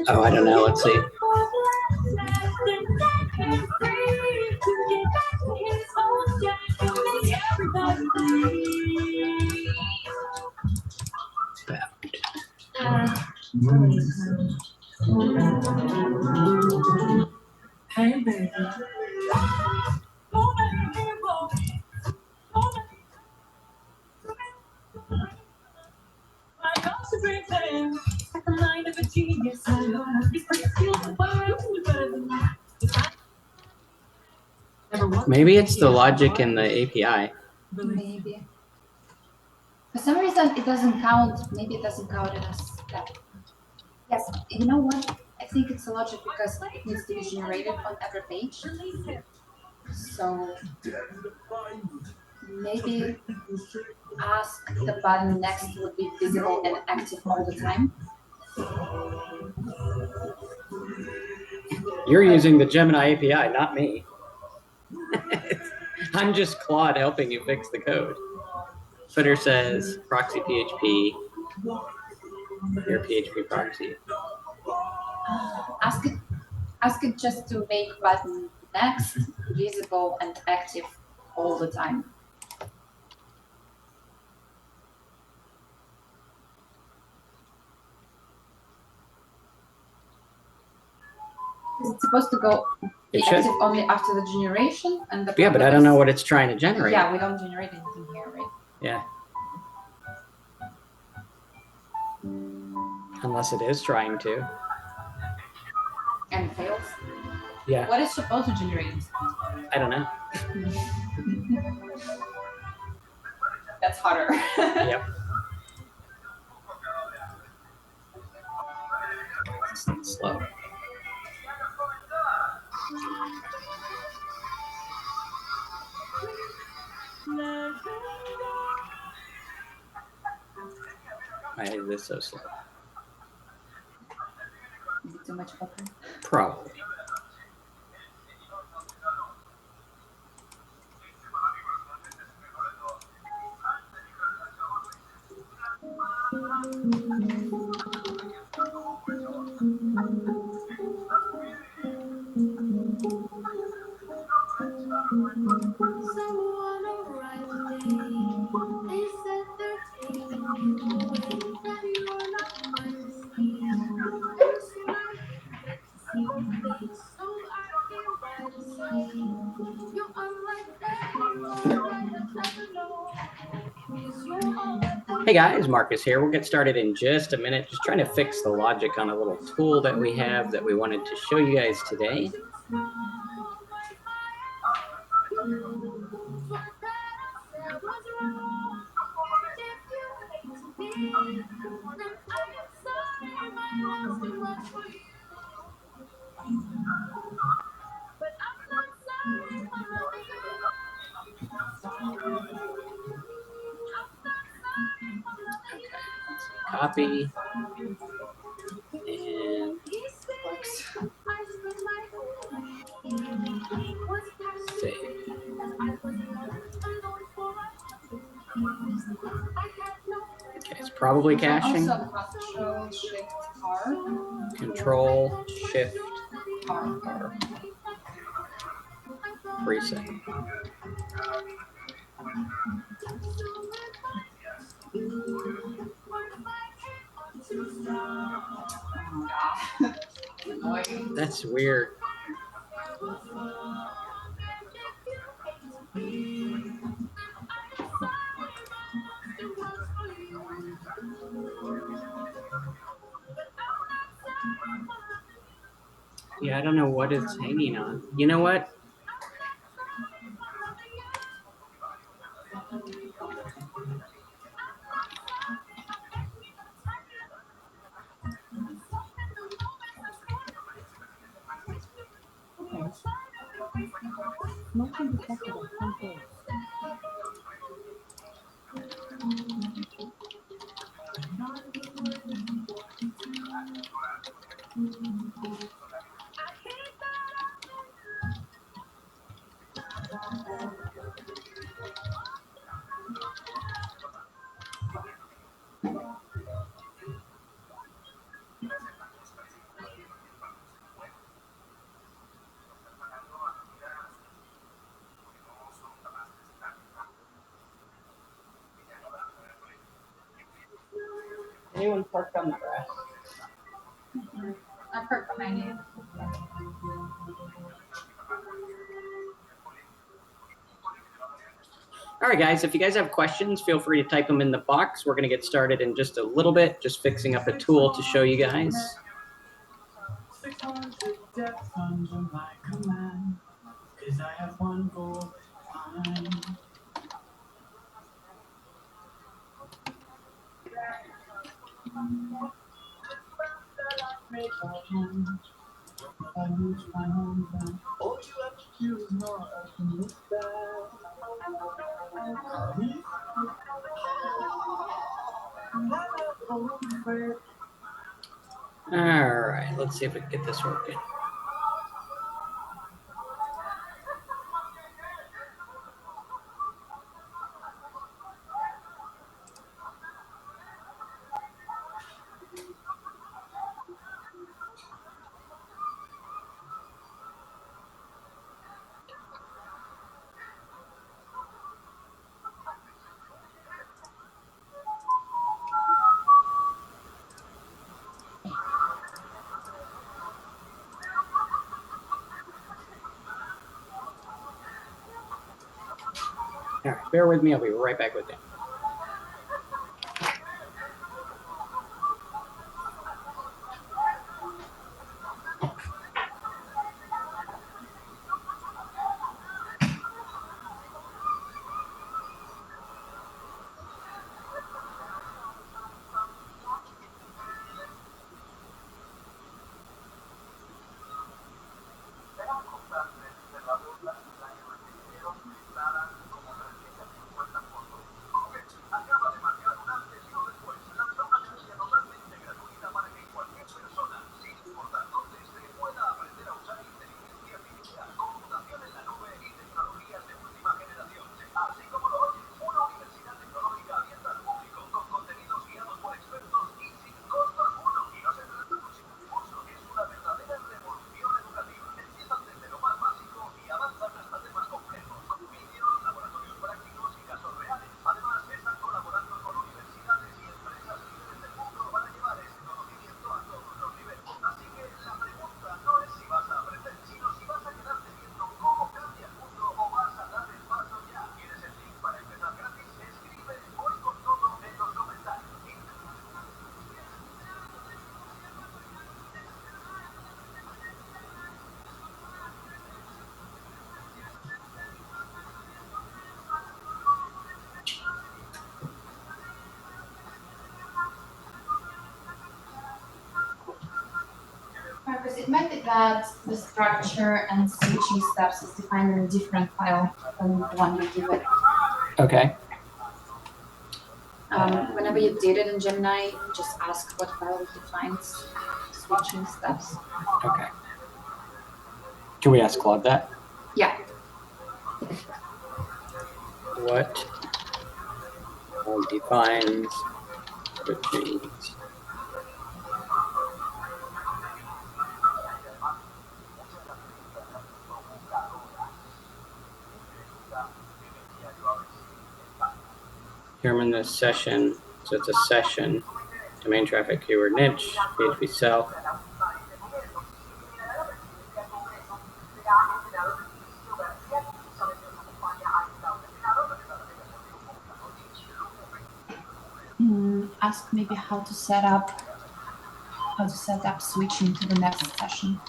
Oh, I don't know. Let's see. Hey, baby. Maybe it's the logic in the API. Maybe. For some reason, it doesn't count. Maybe it doesn't count it as that. Yes, you know what? I think it's a logic because it needs to be generated on every page. So maybe ask the button next would be visible and active all the time. You're using the Gemini API, not me. I'm just Claude helping you fix the code. Footer says proxy PHP. Your PHP proxy. Ask it just to make button next visible and active all the time. It's supposed to go be active only after the generation and the yeah, but I don't know what it's trying to generate. Yeah, we don't generate anything here, right? Yeah. Unless it is trying to. And fails. Yeah. What is supposed to generate? I don't know. That's harder. Yep. It's slow. Why is this so slow? Is it too much open? Probably. Hey guys, Marcus here. We'll get started in just a minute. Just trying to fix the logic on a little tool that we have that we wanted to show you guys today. Copy and save. Okay, it's probably caching. Control Shift R. Reset. That's weird. Yeah, I don't know what it's hanging on. You know what? Motion detected on front door. Anyone parked on the grass? I parked behind you. All right, guys, if you guys have questions, feel free to type them in the box. We're going to get started in just a little bit, just fixing up a tool to show you guys. 600 deaths under my command. 'Cause I have one goal to find. Make my home. If I lose my home, then all you have to do is not open this bag. Please. All right, let's see if we can get this working. All right, bear with me. I'll be right back with you. Marcus, it might be that the structure and switching steps is defined in a different file than the one you give it. Okay. Whenever you did it in Gemini, just ask what file defines switching steps. Okay. Can we ask Claude that? Yeah. What defines switching? Determine the session, so it's a session. Domain traffic keyword niche, PHP self. Ask maybe how to set up switching to the next session.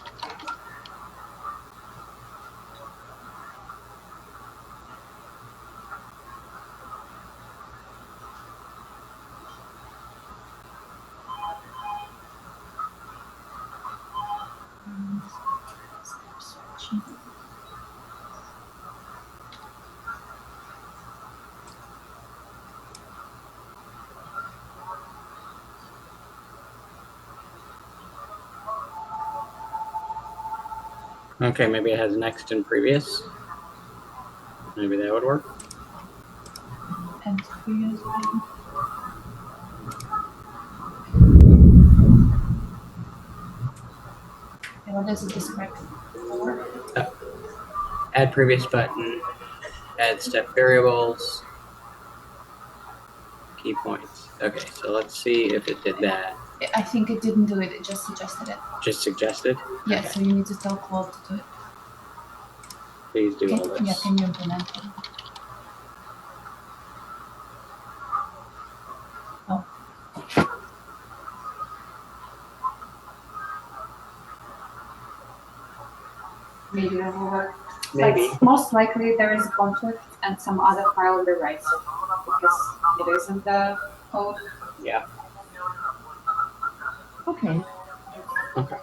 Okay, maybe it has next and previous. Maybe that would work. And previous. And what does it describe? Add previous button, add step variables, key points. Okay, so let's see if it did that. I think it didn't do it. It just suggested it. Just suggested? Yeah, Okay. so you need to tell Claude to do it. Please do all Yeah, this. can you implement it? Oh. Maybe that will work. Maybe. But most likely there is a conflict and some other file rewrites it because it isn't the code. Yeah. Okay. Okay.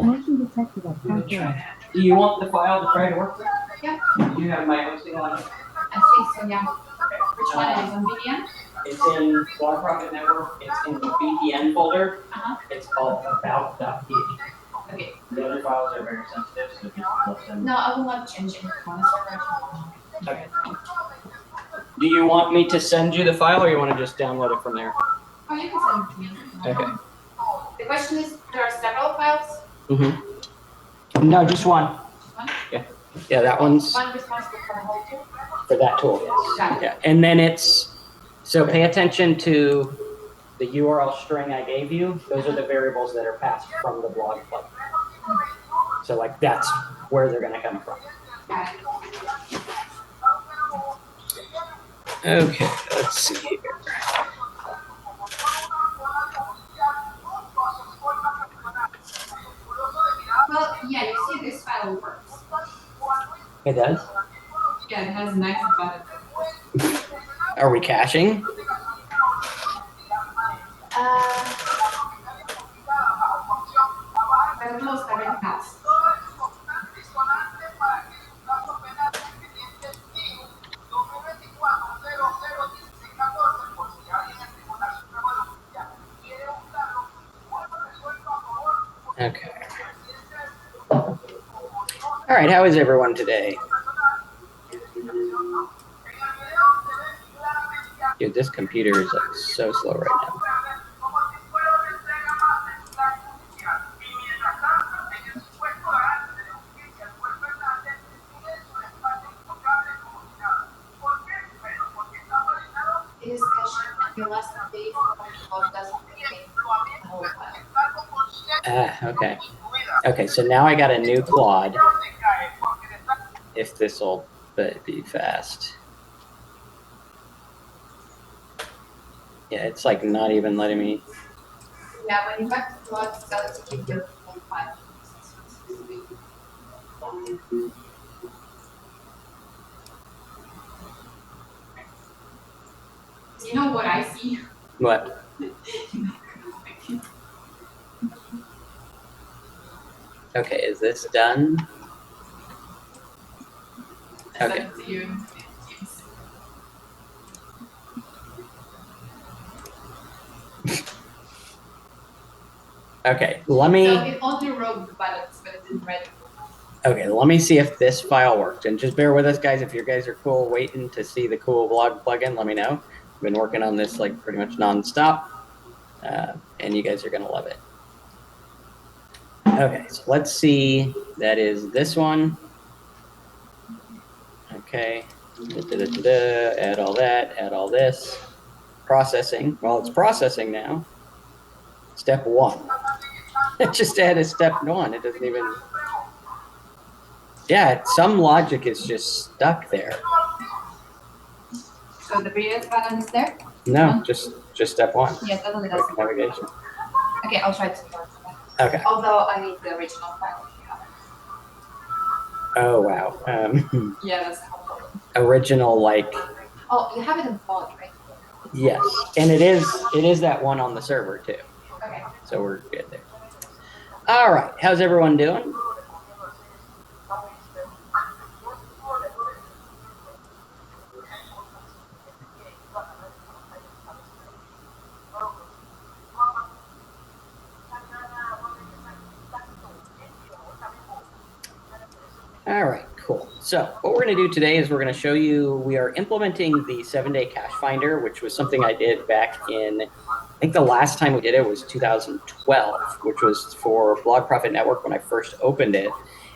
Motion detected at front door. Do you want the file to try to work with? Yeah. Do you have my hosting on it? I think so, yeah. Which one is on VPN? It's in Blog Profit Network. It's in the VPN folder. Uh-huh. It's called about.php. Okay. The other files are very sensitive, so just let them. No, I will not change it. Okay. Do you want me to send you the file, or you want to just download it from there? Oh, you can send it to me. Okay. The question is, there are several files. Mm-hmm. No, just one. One? Yeah, that one's One responsible for the whole tool. for that tool. Yes. Got it. Yeah, and then it's so pay attention to the URL string I gave you. Those are the variables that are passed from the blog plugin. So like that's where they're going to come from. Got it. Okay, let's see here. Well, yeah, you see this file works. It does. Yeah, it has a nice button. Are we caching? But most everything else. Okay. All right, how is everyone today? Dude, this computer is like so slow right now. It is cached. Your last update Claude doesn't contain the whole file. Okay. Okay, so now I got a new Claude. If this will be fast. Yeah, it's like not even letting me. Yeah, when you back to Claude, tell it to keep your whole file. You know what I see? What? Okay, is this done? Okay. Send it to you in Teams. Okay, let me. So it only wrote the buttons, but it didn't write. Okay, let me see if this file worked. And just bear with us, guys. If you guys are cool waiting to see the cool blog plugin, let me know. I've been working on this like pretty much nonstop, and you guys are gonna love it. Okay, so let's see. That is this one. Okay. Add all that. Add all this. Processing. Well, it's processing now. Step 1. It just added step 1. It doesn't even. Yeah, some logic is just stuck there. So the previous button is there? No, just step 1. Yeah, it doesn't does. Navigation. Okay, I'll try to do that. Okay. Although I need the original file. If you have it. Oh wow. Yeah, that's helpful. Original, like, Oh, you have it in Claude, right? yes, and it is that one on the server too. Okay. So we're good there. All right, how's everyone doing? All right, cool. So what we're going to do today is we're going to show you, we are implementing the 7-day cache finder, which was something I did back in, I think the last time we did it was 2012, which was for Blog Profit Network when I first opened it.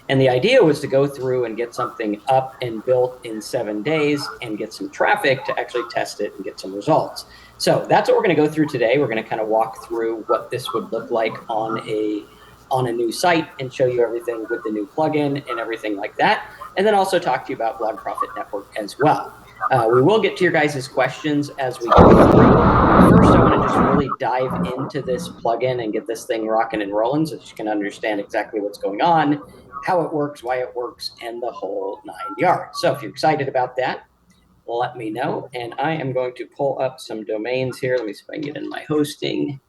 And the idea was to go through and get something up and built in 7 days and get some traffic to actually test it and get some results. So that's what we're going to go through today. We're going to kind of walk through what this would look like on a new site and show you everything with the new plugin and everything like that. And then also talk to you about Blog Profit Network as well. We will get to your guys' questions as we go through. First, I want to just really dive into this plugin and get this thing rocking and rolling so that you can understand exactly what's going on, how it works, why it works, and the whole 9 yards. So if you're excited about that, let me know. And I am going to pull up some domains here. Let me see if I can get in my hosting.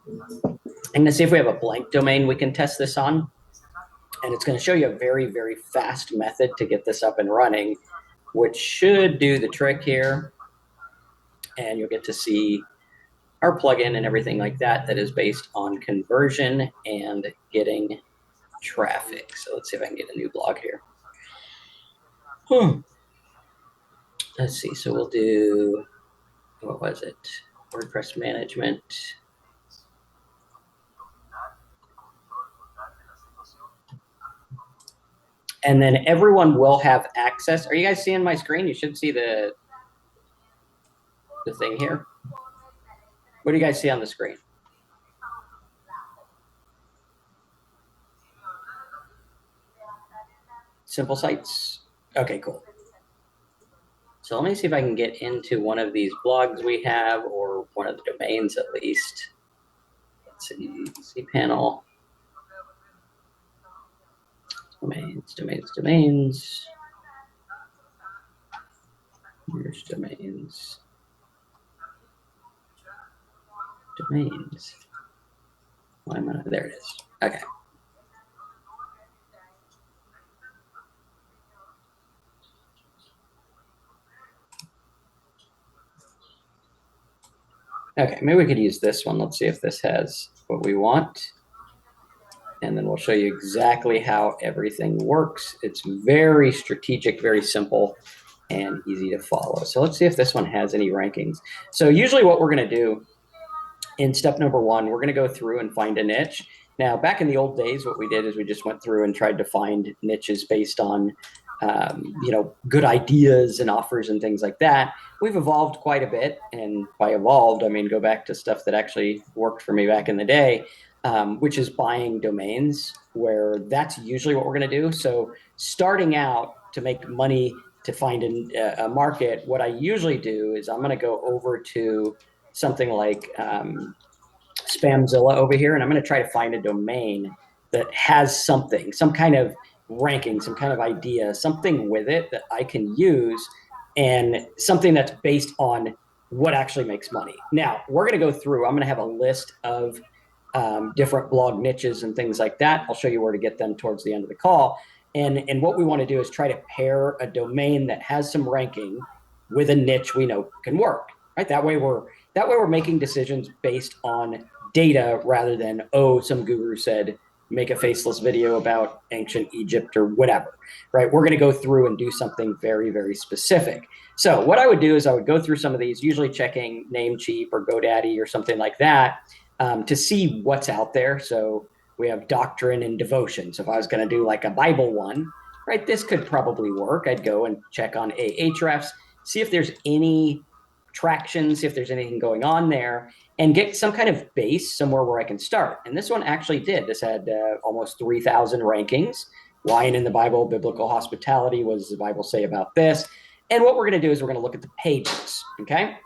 I'm going to see if we have a blank domain we can test this on. And it's going to show you a very, very fast method to get this up and running, which should do the trick here. And you'll get to see our plugin and everything like that that is based on conversion and getting traffic. So let's see if I can get a new blog here. Let's see. So we'll do, what was it? WordPress management. And then everyone will have access. Are you guys seeing my screen? You should see the thing here. What do you guys see on the screen? Simple sites. Okay, cool. So let me see if I can get into one of these blogs we have, or one of the domains at least. Let's see, cPanel. Domains. Here's domains. Why am I not? There it is. Okay. Okay, maybe we could use this one. Let's see if this has what we want. And then we'll show you exactly how everything works. It's very strategic, very simple, and easy to follow. So let's see if this one has any rankings. So usually what we're going to do in step number 1, we're going to go through and find a niche. Now, back in the old days, what we did is we just went through and tried to find niches based on good ideas and offers and things like that. We've evolved quite a bit. And by evolved, I mean, go back to stuff that actually worked for me back in the day. Which is buying domains, where that's usually what we're going to do. So starting out to make money to find a market, what I usually do is I'm going to go over to something like Spamzilla over here, and I'm going to try to find a domain that has something, some kind of ranking, some kind of idea, something with it that I can use, and something that's based on what actually makes money. Now, we're going to go through, I'm going to have a list of different blog niches and things like that. I'll show you where to get them towards the end of the call. And what we want to do is try to pair a domain that has some ranking with a niche we know can work, right? That way we're making decisions based on data rather than, some guru said, make a faceless video about ancient Egypt or whatever, right? We're going to go through and do something very, very specific. So what I would do is I would go through some of these, usually checking Namecheap or GoDaddy or something like that, to see what's out there. So we have doctrine and devotion. So if I was going to do like a Bible one, right, this could probably work. I'd go and check on Ahrefs, see if there's any traction, see if there's anything going on there, and get some kind of base somewhere where I can start. And this one actually did. This had almost 3,000 rankings. Wine in the Bible, biblical hospitality, what does the Bible say about this? And what we're going to do is we're going to look at the pages, okay?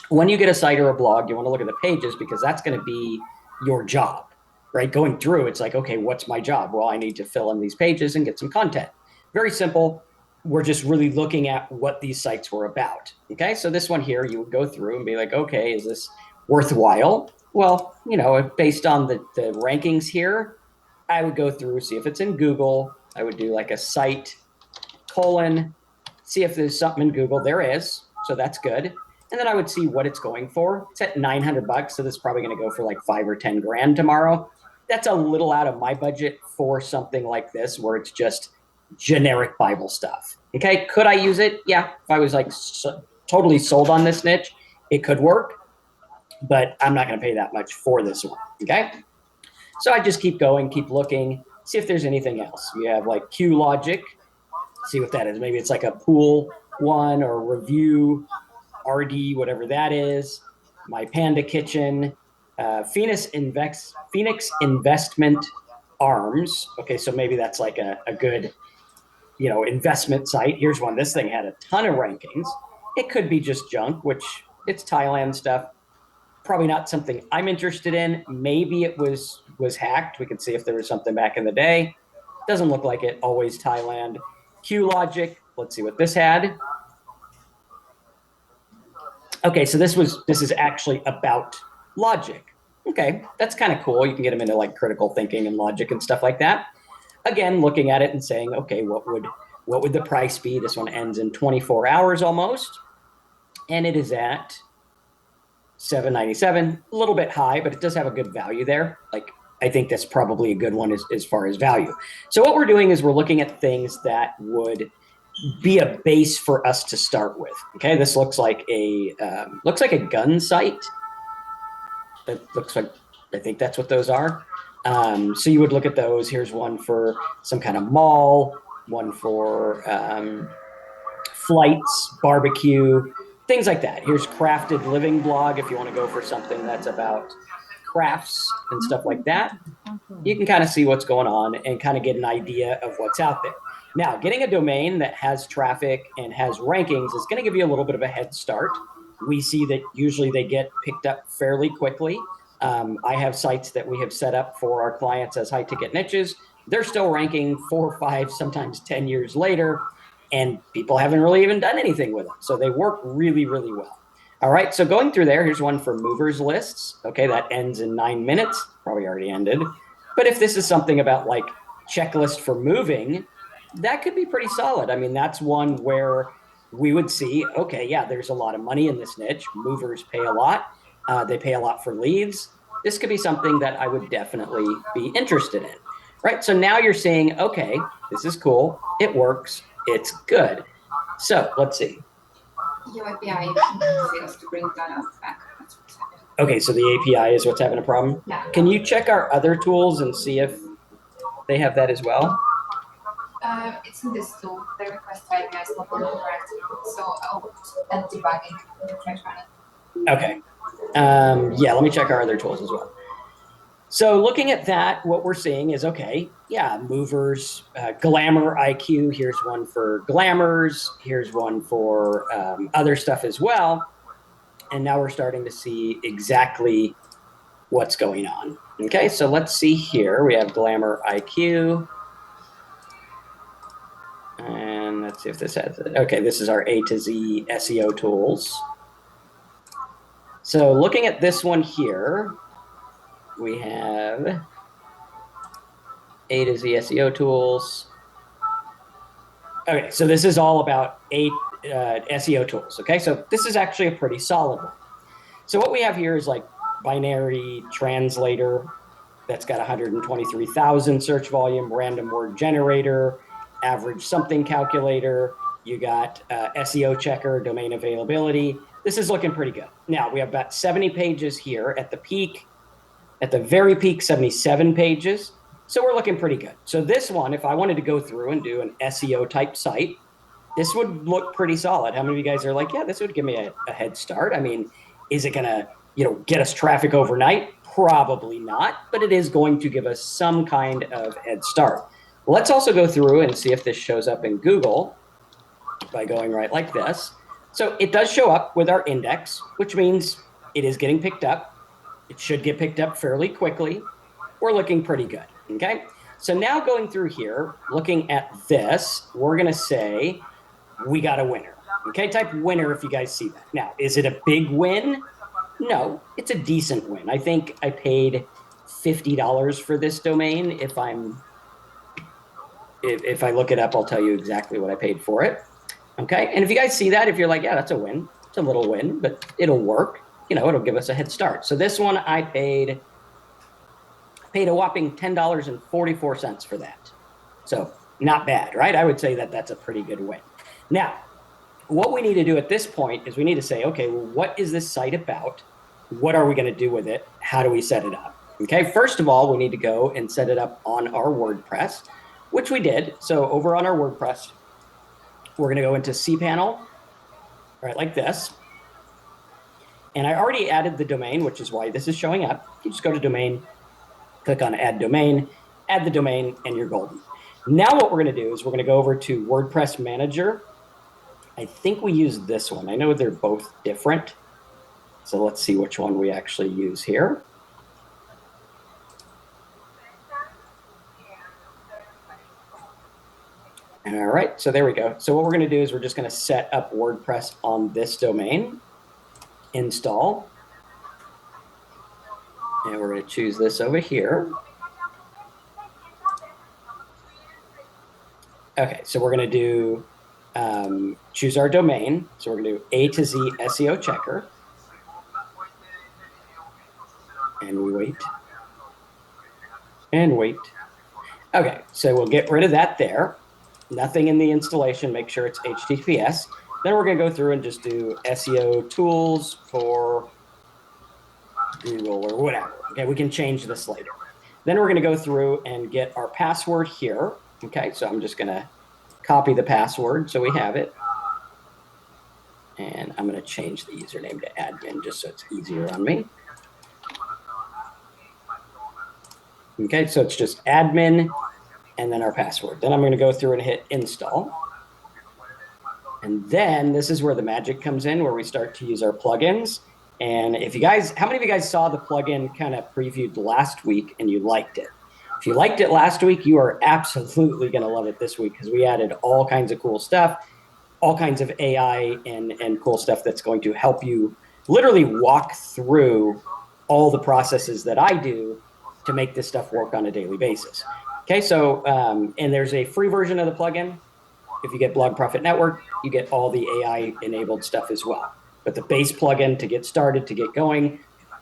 When you get a site or a blog, you want to look at the pages because that's going to be your job, right? Going through, it's like, okay, what's my job? Well, I need to fill in these pages and get some content. Very simple. We're just really looking at what these sites were about, okay? So this one here, you would go through and be like, okay, is this worthwhile? Well, based on the rankings here, I would go through, see if it's in Google. I would do like a site : see if there's something in Google. There is, so that's good. And then I would see what it's going for. It's at $900, so this is probably going to go for like 5 or 10 grand tomorrow. That's a little out of my budget for something like this, where it's just generic Bible stuff. Okay, could I use it? Yeah, if I was like totally sold on this niche, it could work, but I'm not going to pay that much for this one. Okay, so I just keep going, keep looking, see if there's anything else. We have like QLogic, see what that is. Maybe it's like a pool one or review RD, whatever that is. My Panda Kitchen, Phoenix Investment Arms. Okay, so maybe that's like a good, investment site. Here's one. This thing had a ton of rankings. It could be just junk, which it's Thailand stuff. Probably not something I'm interested in. Maybe it was hacked. We could see if there was something back in the day. Doesn't look like it. Always Thailand. QLogic. Let's see what this had. Okay, so this is actually about logic. Okay, that's kind of cool. You can get them into like critical thinking and logic and stuff like that. Again, looking at it and saying, okay, what would the price be? This one ends in 24 hours almost, and it is at $7.97. A little bit high, but it does have a good value there. Like, I think that's probably a good one as far as value. So what we're doing is we're looking at things that would be a base for us to start with. Okay, this looks like a gun site. It looks like, I think that's what those are. So you would look at those. Here's one for some kind of mall, one for flights, barbecue, things like that. Here's Crafted Living Blog if you want to go for something that's about crafts and stuff like that. You can kind of see what's going on and kind of get an idea of what's out there. Now, getting a domain that has traffic and has rankings is going to give you a little bit of a head start. We see that usually they get picked up fairly quickly. I have sites that we have set up for our clients as high ticket niches. They're still ranking 4, 5, sometimes 10 years later, and people haven't really even done anything with them. So they work really, really well. All right, so going through there, here's one for movers lists. Okay, that ends in 9 minutes, probably already ended. But if this is something about like checklist for moving, that could be pretty solid. I mean, that's one where we would see, okay, yeah, there's a lot of money in this niche. Movers pay a lot. They pay a lot for leads. This could be something that I would definitely be interested in, right? So now you're saying, okay, this is cool. It works. It's good. So let's see. Your API fails to bring that out back. That's what's happening. Okay, so the API is what's having a problem. Yeah. Can you check our other tools and see if they have that as well? It's in this tool. The request API is not correct. So and debugging. Try to run it. Okay. Yeah, let me check our other tools as well. So looking at that, what we're seeing is, okay, yeah, movers, Glamour IQ, here's one for glamours, here's one for other stuff as well. And now we're starting to see exactly what's going on. Okay, so let's see here. We have Glamour IQ. And let's see if this has it. Okay, this is our A to Z SEO tools. So looking at this one here, we have A to Z SEO tools. Okay, so this is all about SEO tools. Okay, so this is actually a pretty solid one. So what we have here is like binary translator that's got 123,000 search volume, random word generator, average something calculator. You got SEO checker, domain availability. This is looking pretty good. Now we have about 70 pages here at the peak. At the very peak, 77 pages. So we're looking pretty good. So this one, if I wanted to go through and do an SEO type site, this would look pretty solid. How many of you guys are like, yeah, this would give me a head start? I mean, is it gonna, get us traffic overnight? Probably not, but it is going to give us some kind of head start. Let's also go through and see if this shows up in Google by going right like this. So it does show up with our index, which means it is getting picked up. It should get picked up fairly quickly. We're looking pretty good, okay? So now going through here, looking at this, we're gonna say we got a winner, okay? Type winner if you guys see that. Now, is it a big win? No, it's a decent win. I think I paid $50 for this domain. If I look it up, I'll tell you exactly what I paid for it, okay? And if you guys see that, if you're like, yeah, that's a win, it's a little win, but it'll work. It'll give us a head start. So this one I paid a whopping $10.44 for that. So not bad, right? I would say that that's a pretty good win. Now, what we need to do at this point is we need to say, okay, well, what is this site about? What are we going to do with it? How do we set it up? Okay, first of all, we need to go and set it up on our WordPress, which we did. So over on our WordPress, we're going to go into cPanel, right, like this. And I already added the domain, which is why this is showing up. You just go to domain, click on add domain, add the domain, and you're golden. Now what we're going to do is we're going to go over to WordPress Manager. I think we use this one. I know they're both different. So let's see which one we actually use here. All right, so there we go. So what we're going to do is we're just going to set up WordPress on this domain, install, and we're going to choose this over here. Okay, so we're going to do choose our domain. So we're going to do A to Z SEO checker, and we wait and wait. Okay, so we'll get rid of that there. Nothing in the installation, make sure it's HTTPS. Then we're gonna go through and just do SEO tools for Google or whatever. Okay, we can change this later. Then we're gonna go through and get our password here. Okay, so I'm just gonna copy the password so we have it. And I'm gonna change the username to admin just so it's easier on me. Okay, so it's just admin and then our password. Then I'm going to go through and hit install. And then this is where the magic comes in, where we start to use our plugins. And if you guys, how many of you guys saw the plugin kind of previewed last week and you liked it? If you liked it last week, you are absolutely going to love it this week because we added all kinds of cool stuff, all kinds of AI and cool stuff that's going to help you literally walk through all the processes that I do to make this stuff work on a daily basis. Okay, so, and there's a free version of the plugin. If you get Blog Profit Network, you get all the AI-enabled stuff as well. But the base plugin to get started, to get going,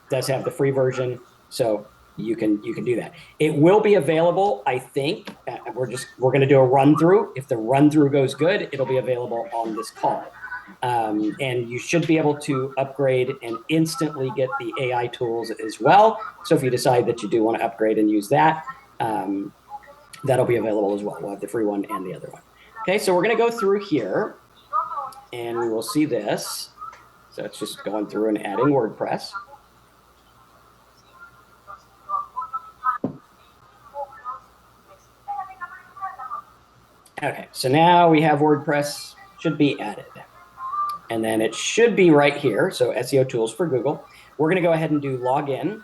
does have the free version, so you can do that. It will be available, I think. We're going to do a run-through. If the run-through goes good, it'll be available on this call. And you should be able to upgrade and instantly get the AI tools as well. So if you decide that you do want to upgrade and use that, that'll be available as well. We'll have the free one and the other one. Okay, so we're going to go through here and we will see this. So it's just going through and adding WordPress. Okay, so now we have WordPress should be added. And then it should be right here. So SEO tools for Google. We're going to go ahead and do login.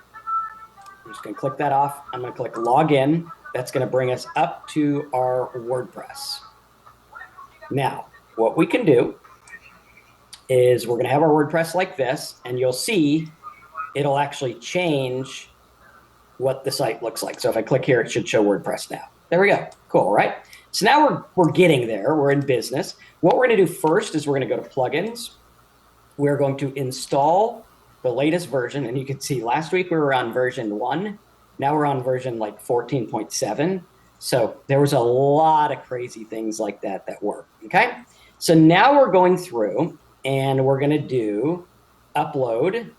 I'm just going to click that off. I'm going to click login. That's going to bring us up to our WordPress. Now, what we can do is we're going to have our WordPress like this, and you'll see it'll actually change what the site looks like. So if I click here, it should show WordPress now. There we go. Cool, right? So now we're getting there. We're in business. What we're going to do first is we're going to go to plugins. We're going to install the latest version. And you can see last week we were on version 1. Now we're on version like 14.7. So there was a lot of crazy things like that work. Okay. So now we're going through and we're going to do upload,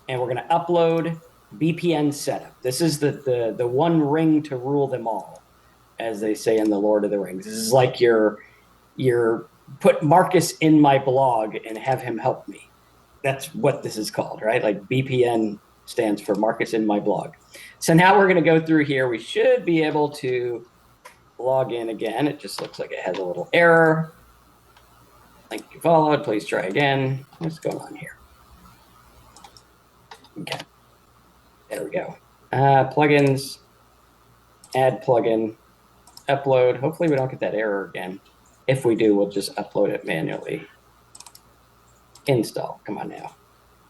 and we're going to upload VPN setup. This is the one ring to rule them all, as they say in the Lord of the Rings. This is like your put Marcus in my blog and have him help me. That's what this is called, right? Like VPN stands for Marcus in my blog. So now we're going to go through here. We should be able to log in again. It just looks like it has a little error. Link you followed. Please try again. What's going on here? Okay. There we go. Plugins, add plugin, upload. Hopefully we don't get that error again. If we do, we'll just upload it manually. Install. Come on now.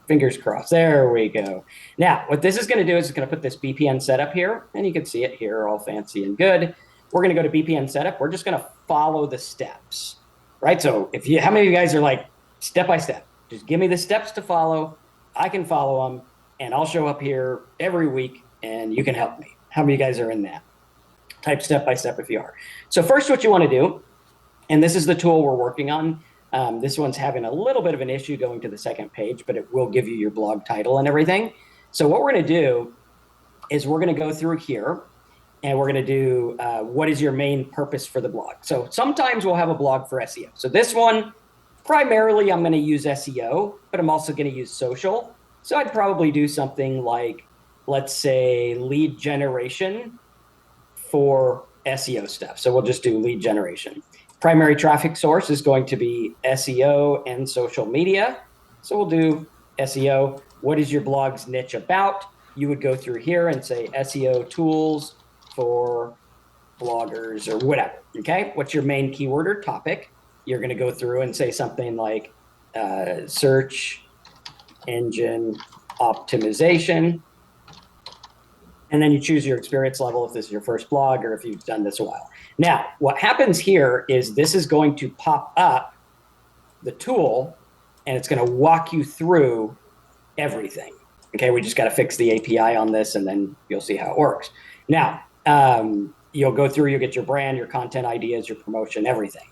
Fingers crossed. There we go. Now, what this is going to do is it's going to put this VPN setup here, and you can see it here, all fancy and good. We're going to go to VPN setup. We're just going to follow the steps, right? So how many of you guys are like step by step? Just give me the steps to follow. I can follow them, and I'll show up here every week, and you can help me. How many of you guys are in that? Type step by step if you are. So first, what you want to do, and this is the tool we're working on. This one's having a little bit of an issue going to the second page, but it will give you your blog title and everything. So what we're going to do is we're going to go through here, and we're going to do what is your main purpose for the blog. So sometimes we'll have a blog for SEO. So this one, primarily I'm going to use SEO, but I'm also going to use social. So I'd probably do something like, let's say, lead generation for SEO stuff. So we'll just do lead generation. Primary traffic source is going to be SEO and social media. So we'll do SEO. What is your blog's niche about? You would go through here and say SEO tools for bloggers or whatever. Okay. What's your main keyword or topic? You're going to go through and say something like search engine optimization. And then you choose your experience level if this is your first blog or if you've done this a while. Now, what happens here is this is going to pop up the tool and it's going to walk you through everything. Okay, we just got to fix the API on this and then you'll see how it works. Now, you'll go through, you'll get your brand, your content ideas, your promotion, everything.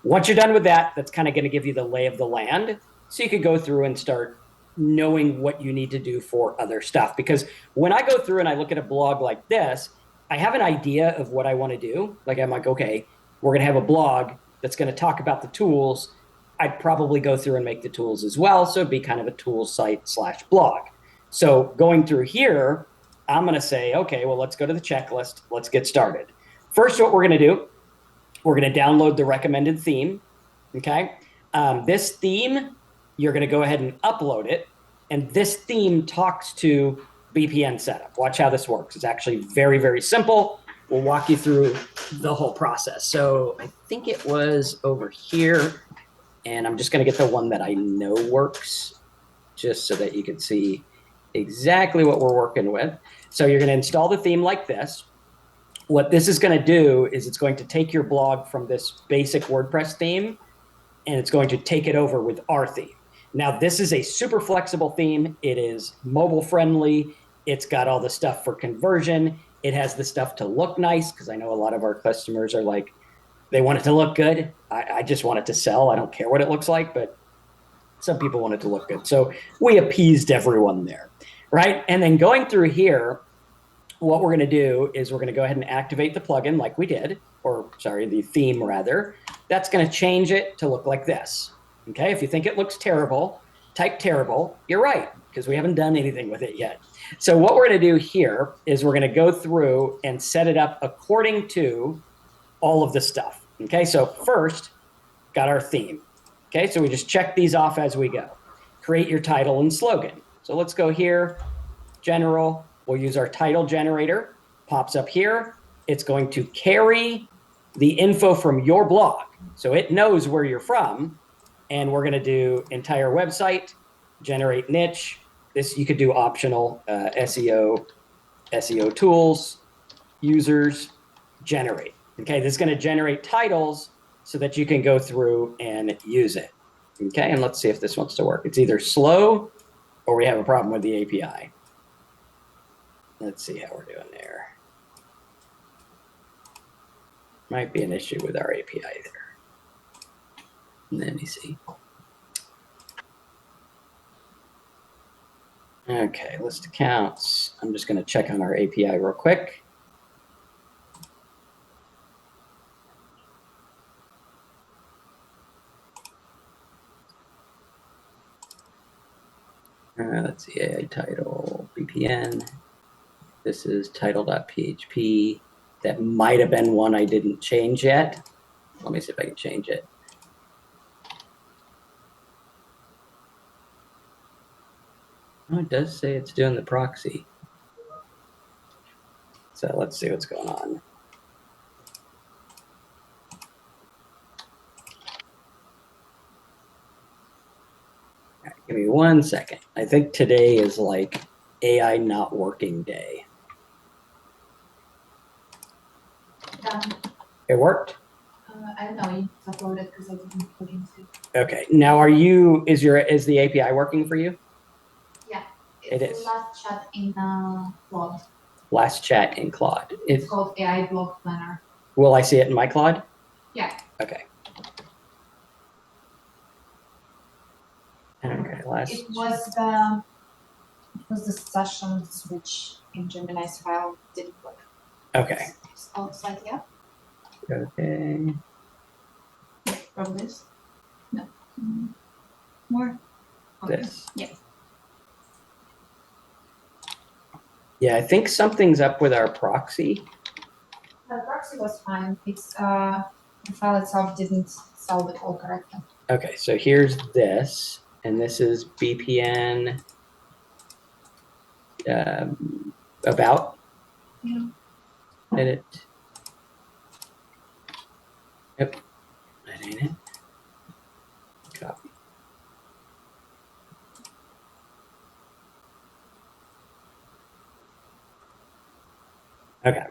Once you're done with that, that's kind of going to give you the lay of the land. So you could go through and start knowing what you need to do for other stuff. Because when I go through and I look at a blog like this, I have an idea of what I want to do. Like I'm like, okay, we're going to have a blog that's going to talk about the tools. I'd probably go through and make the tools as well. So it'd be kind of a tool site / blog. So going through here, I'm going to say, okay, well, let's go to the checklist. Let's get started. First, what we're going to do, we're going to download the recommended theme. Okay. This theme, you're going to go ahead and upload it. And this theme talks to VPN setup. Watch how this works. It's actually very, very simple. We'll walk you through the whole process. So I think it was over here. And I'm just going to get the one that I know works just so that you can see exactly what we're working with. So you're going to install the theme like this. What this is going to do is it's going to take your blog from this basic WordPress theme and it's going to take it over with our theme. Now, this is a super flexible theme. It is mobile friendly. It's got all the stuff for conversion. It has the stuff to look nice because I know a lot of our customers are like, they want it to look good. I just want it to sell. I don't care what it looks like, but some people want it to look good. So we appeased everyone there, right? And then going through here, what we're going to do is we're going to go ahead and activate the plugin like we did, or sorry, the theme rather. That's going to change it to look like this. Okay, if you think it looks terrible, type terrible. You're right, because we haven't done anything with it yet. So what we're going to do here is we're going to go through and set it up according to all of the stuff. Okay, so first, got our theme. Okay, so we just check these off as we go. Create your title and slogan. So let's go here, general. We'll use our title generator. Pops up here. It's going to carry the info from your blog. So it knows where you're from. And we're going to do entire website, generate niche. This you could do optional SEO tools, users, generate. Okay, this is going to generate titles so that you can go through and use it. Okay, and let's see if this wants to work. It's either slow or we have a problem with the API. Let's see how we're doing there. Might be an issue with our API there. Let me see. Okay, list accounts. I'm just going to check on our API real quick. Let's see, AI title, VPN. This is title.php. That might have been one I didn't change yet. Let me see if I can change it. Oh, it does say it's doing the proxy. So let's see what's going on. All right, give me 1 second. I think today is like AI not working day. Done. It worked? I don't know, it's uploaded because I didn't put into it. Okay. Now is the API working for you? Yeah. It It's is. the last chat in Claude. Last chat in Claude. It's called AI Blog Planner. Will I see it in my Claude? Yeah. Okay. Okay, It was the sessions which in Gemini's file didn't work. Okay. slightly up. Okay. From this. No. More. Okay. This. Yeah. Yeah, I think something's up with our proxy. The proxy was fine. It's the file itself didn't solve the call correctly. Okay, so here's this, and this is BPN about Yeah. edit. Yep, that ain't it. Copy. Okay,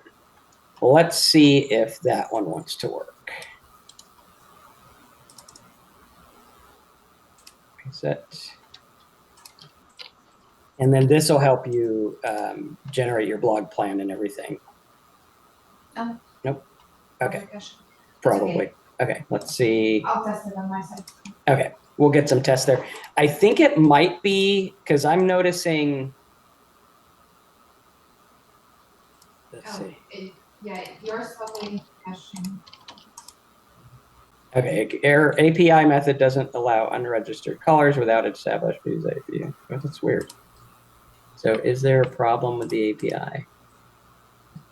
well, let's see if that one wants to work. Reset. And then this will help you generate your blog plan and everything. Nope. Okay, probably. Okay, let's see. I'll test it on my side. Okay, we'll get some tests there. I think it might be because I'm noticing. Let's see. Yeah, yours probably caching. Okay, error API method doesn't allow unregistered callers without established views API. Oh, that's weird. So is there a problem with the API?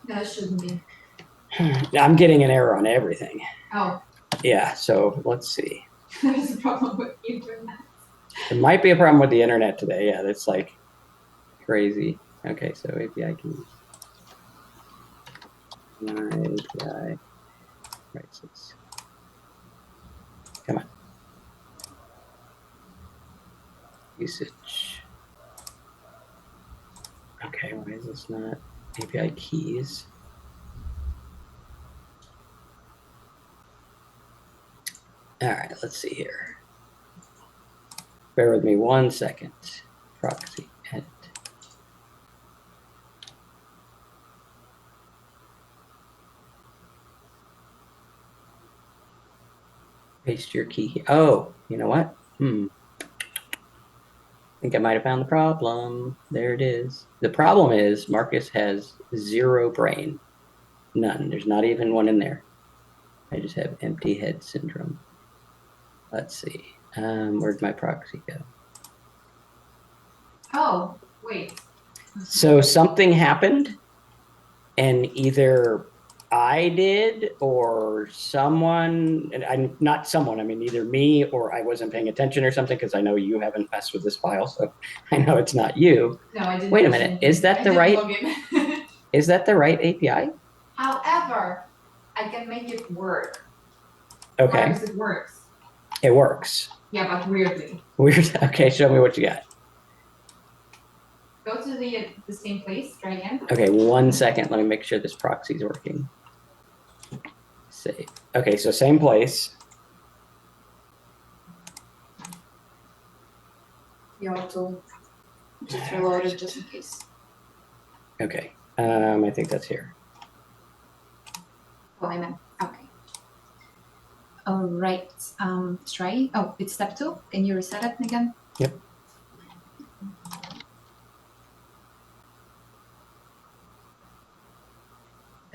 No, it shouldn't be. I'm getting an error on everything. Oh, Yeah, so let's see. there's a problem with internet. There might be a problem with the internet today. Yeah, that's like crazy. Okay, so API keys. API. Right, six. Come on. Usage. Okay, why is this not API keys? All right, let's see here. Bear with me 1 second. Proxy edit. Paste your key here. Oh, you know what? I think I might have found the problem. There it is. The problem is Marcus has 0 brain. None. There's not even one in there. I just have empty head syndrome. Let's see. Where'd my proxy go? Oh, wait. So something happened, and either I did or someone, and I'm not someone, I mean either me or I wasn't paying attention or something, because I know you haven't messed with this file, so I know it's not you. No, I didn't. Wait a minute, is that the right? Is that the right API? However, I can make it work. Okay, Marcus, it works. it works. Yeah, but weirdly. Weird. Okay, show me what you got. Go to the same place, try again. Okay, 1 second. Let me make sure this proxy is working. Save. Okay, so same place. You have to just reload it just in case. Okay, I think that's here. Oh, I meant, okay. All right, try, oh, it's step 2. Can you reset it again? Yep.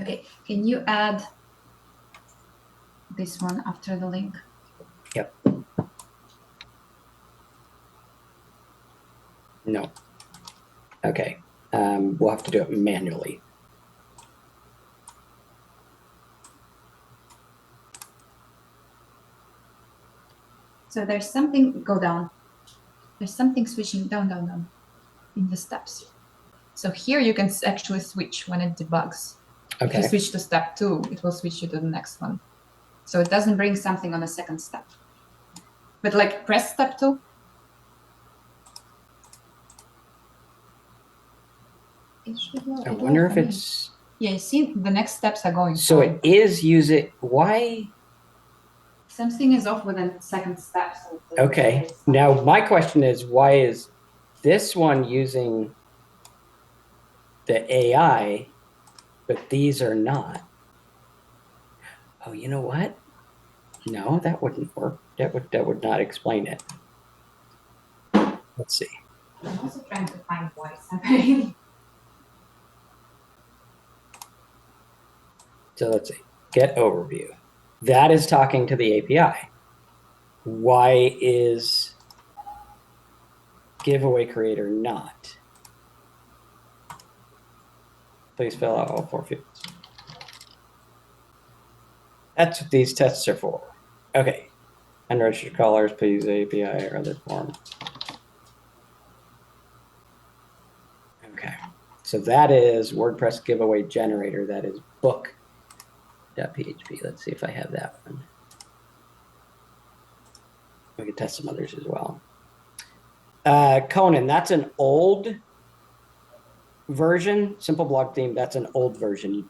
Okay, can you add this one after the link? Yep. No. Okay, we'll have to do it manually. So there's something, go down. There's something switching down in the steps. So here you can actually switch when it debugs. Okay. If you switch to step 2, it will switch you to the next one. So it doesn't bring something on the second step. But like press step 2. I wonder if it's. Yeah, you see, the next steps are going. So it is use it. Why? Something is off with the second step. So Okay. Now my question is, why is this one using the AI, but these are not? Oh, you know what? No, that wouldn't work. That would not explain it. Let's see. I'm also trying to find why it's happening. So let's see, get overview. That is talking to the API. Why is giveaway creator not? Please fill out all 4 fields. That's what these tests are for. Okay. Unregistered callers, please API or other form. Okay. So that is WordPress giveaway generator. That is book.php. Let's see if I have that one. We can test some others as well. Conan, that's an old version. Simple blog theme, that's an old version.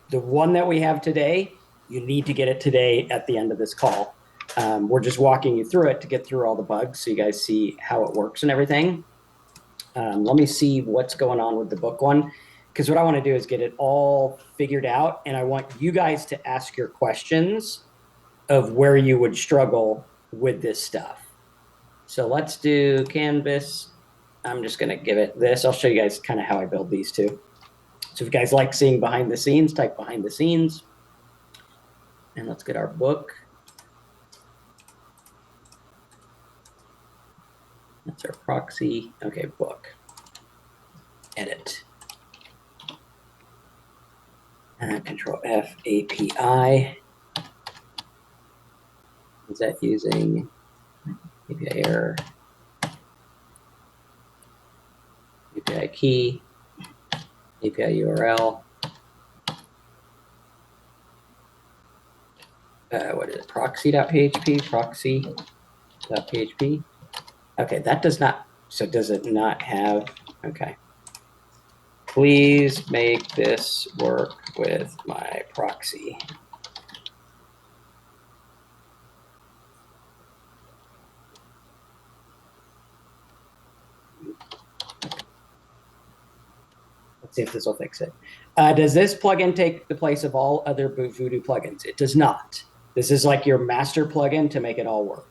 The one that we have today, you need to get it today at the end of this call. We're just walking you through it to get through all the bugs so you guys see how it works and everything. Let me see what's going on with the book one, because what I want to do is get it all figured out, and I want you guys to ask your questions of where you would struggle with this stuff. So let's do Canvas. I'm just going to give it this. I'll show you guys kind of how I build these two. So if you guys like seeing behind the scenes, type behind the scenes. And let's get our book. That's our proxy. Okay, book. Edit. Control F, API. Is that using API error? API key, API URL. What is it? Proxy.php, proxy.php. Okay, that does not, so does it not have, okay. Please make this work with my proxy. Let's see if this will fix it. Does this plugin take the place of all other Voodoo plugins? It does not. This is like your master plugin to make it all work.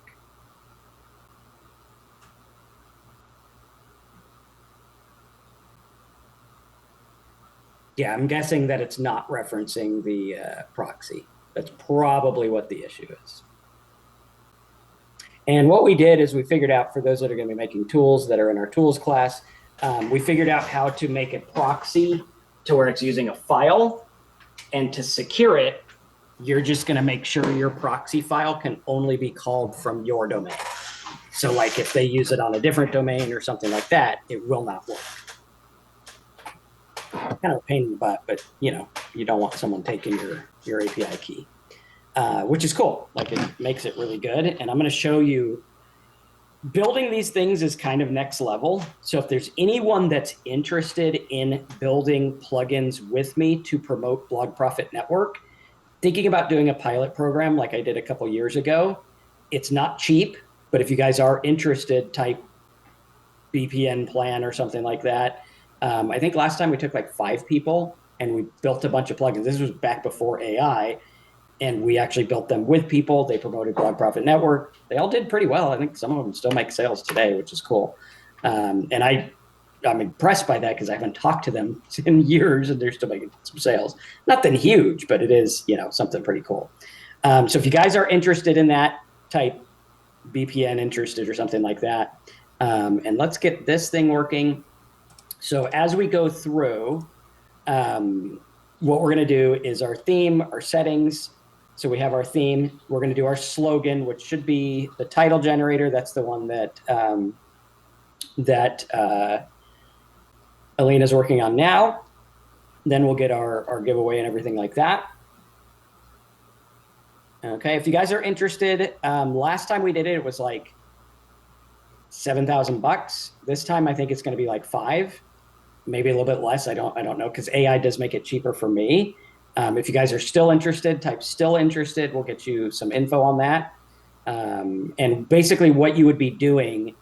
Yeah, I'm guessing that it's not referencing the proxy. That's probably what the issue is. And what we did is we figured out, for those that are going to be making tools that are in our tools class, we figured out how to make a proxy to where it's using a file, and to secure it, you're just going to make sure your proxy file can only be called from your domain. So like if they use it on a different domain or something like that, it will not work. Kind of a pain in the butt, but you know, you don't want someone taking your API key, which is cool. Like it makes it really good. And I'm going to show you building these things is kind of next level. So if there's anyone that's interested in building plugins with me to promote Blog Profit Network, thinking about doing a pilot program like I did a couple years ago, it's not cheap, but if you guys are interested, type BPN plan or something like that. I think last time we took like 5 people and we built a bunch of plugins. This was back before AI, and we actually built them with people. They promoted Blog Profit Network. They all did pretty well. I think some of them still make sales today, which is cool. And I'm impressed by that because I haven't talked to them in years and they're still making some sales. Nothing huge, but it is, you know, something pretty cool. So if you guys are interested in that, type BPN interested or something like that. And let's get this thing working. So as we go through, what we're going to do is our theme, our settings. So we have our theme. We're going to do our slogan, which should be the title generator. That's the one that Alina's working on now. Then we'll get our giveaway and everything like that. Okay, if you guys are interested, last time we did it, it was like $7,000. This time I think it's going to be like 5, maybe a little bit less. I don't know, because AI does make it cheaper for me. If you guys are still interested, type still interested. We'll get you some info on that. And basically what you would be doing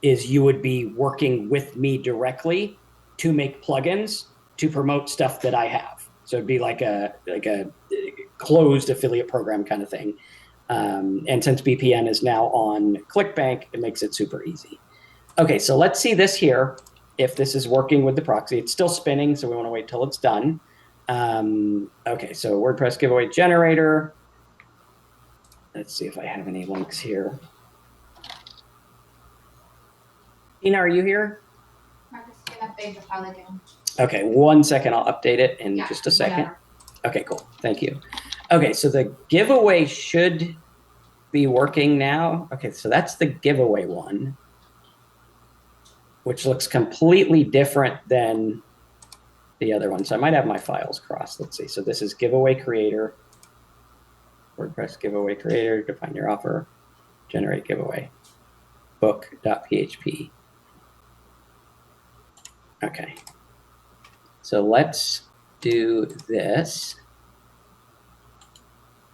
is you would be working with me directly to make plugins to promote stuff that I have. So it'd be like a closed affiliate program kind of thing. And since BPN is now on ClickBank, it makes it super easy. Okay, so let's see this here. If this is working with the proxy, it's still spinning, so we want to wait till it's done. Okay, so WordPress giveaway generator. Let's see if I have any links here. Tina, are you here? Marcus, can update the file again. Okay, 1 second. I'll update it in Yeah, just a second. whatever. Okay, cool. Thank you. Okay, so the giveaway should be working now. Okay, so that's the giveaway one, which looks completely different than the other one. So I might have my files crossed. Let's see. So this is giveaway creator, WordPress giveaway creator, define your offer, generate giveaway, book.php. Okay. So let's do this.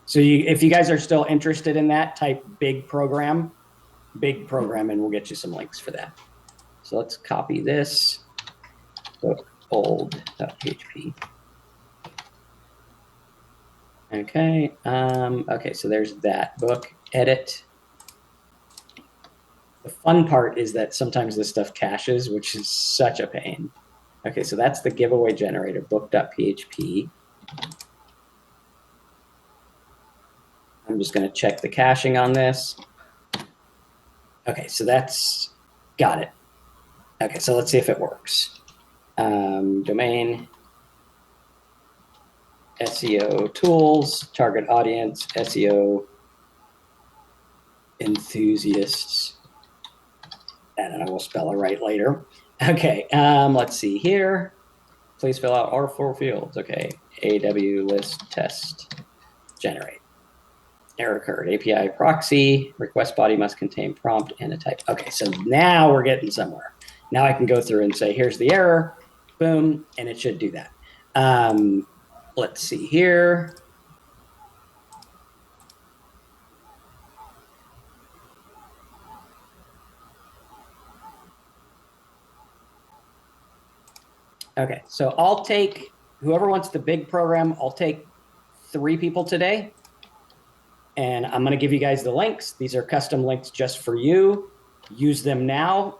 So if you guys are still interested in that, type big program, and we'll get you some links for that. So let's copy this, book old.php. Okay, okay, so there's that book, edit. The fun part is that sometimes this stuff caches, which is such a pain. Okay, so that's the giveaway generator, book.php. I'm just going to check the caching on this. Okay, so that's got it. Okay, so let's see if it works. Domain, SEO tools, target audience, SEO enthusiasts. And I will spell it right later. Okay, let's see here. Please fill out all 4 fields. Okay, AW list test generate. Error occurred. API proxy, request body must contain prompt and a type. Okay, so now we're getting somewhere. Now I can go through and say, here's the error, boom, and it should do that. Let's see here. Okay, so I'll take, whoever wants the big program, I'll take 3 people today. And I'm going to give you guys the links. These are custom links just for you. Use them now.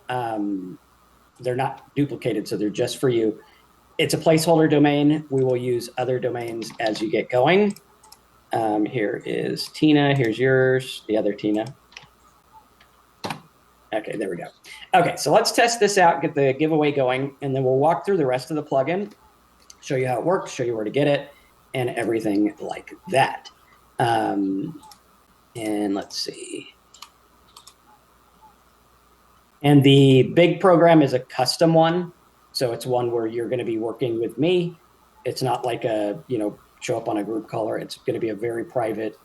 They're not duplicated, so they're just for you. It's a placeholder domain. We will use other domains as you get going. Here is Tina. Here's yours, the other Tina. Okay, there we go. Okay, so let's test this out, get the giveaway going, and then we'll walk through the rest of the plugin, show you how it works, show you where to get it, and everything like that. And let's see. And the big program is a custom one. So it's one where you're going to be working with me. It's not like a, show up on a group call. It's going to be a very private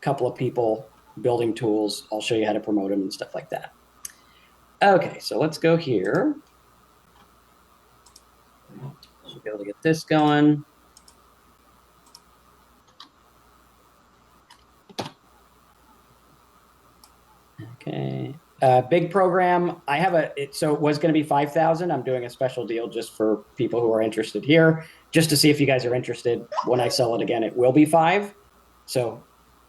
couple of people building tools. I'll show you how to promote them and stuff like that. Okay, so let's go here. Should be able to get this going. Okay, big program. I have so it was going to be 5,000. I'm doing a special deal just for people who are interested here, just to see if you guys are interested. When I sell it again, it will be 5. So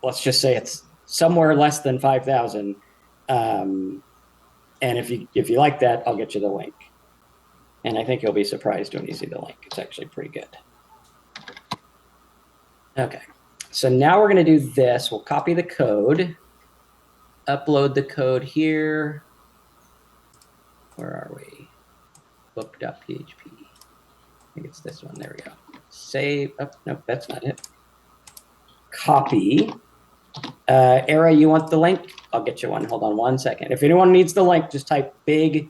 let's just say it's somewhere less than 5,000. And if you like that, I'll get you the link. And I think you'll be surprised when you see the link. It's actually pretty good. Okay, so now we're going to do this. We'll copy the code. Upload the code here. Where are we? Book.php. I think it's this one. There we go. Save. Oh, nope, that's not it. Copy. Era, you want the link? I'll get you one. Hold on 1 second. If anyone needs the link, just type big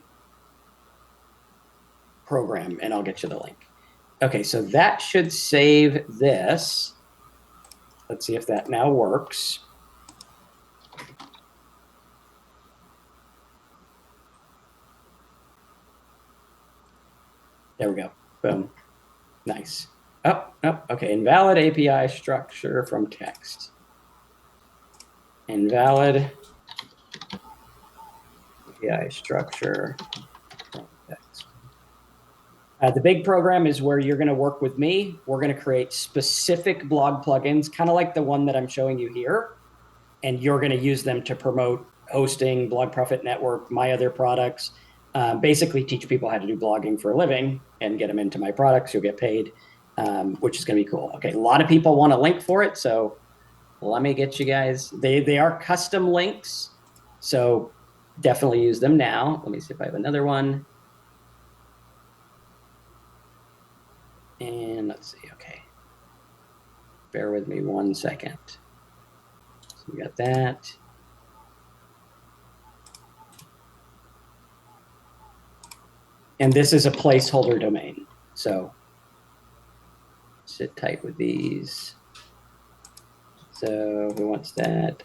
program and I'll get you the link. Okay, so that should save this. Let's see if that now works. There we go. Boom. Nice. Oh, okay. Invalid API structure from text. Invalid API structure from text. The big program is where you're going to work with me. We're going to create specific blog plugins, kind of like the one that I'm showing you here. And you're going to use them to promote hosting, Blog Profit Network, my other products. Basically teach people how to do blogging for a living and get them into my products. You'll get paid. which is going to be cool. Okay, a lot of people want a link for it, so let me get you guys. They are custom links, so definitely use them now. Let me see if I have another one. And let's see. Okay, bear with me 1 second. So we got that. And this is a placeholder domain, so sit tight with these. So who wants that?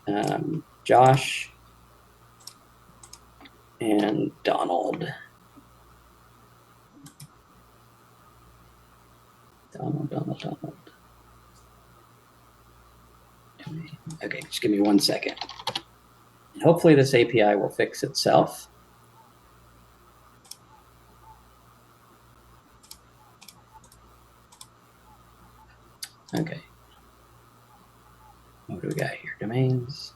Josh and Donald. Donald. Okay, just give me 1 second. Hopefully this API will fix itself. Okay. What do we got here? Domains.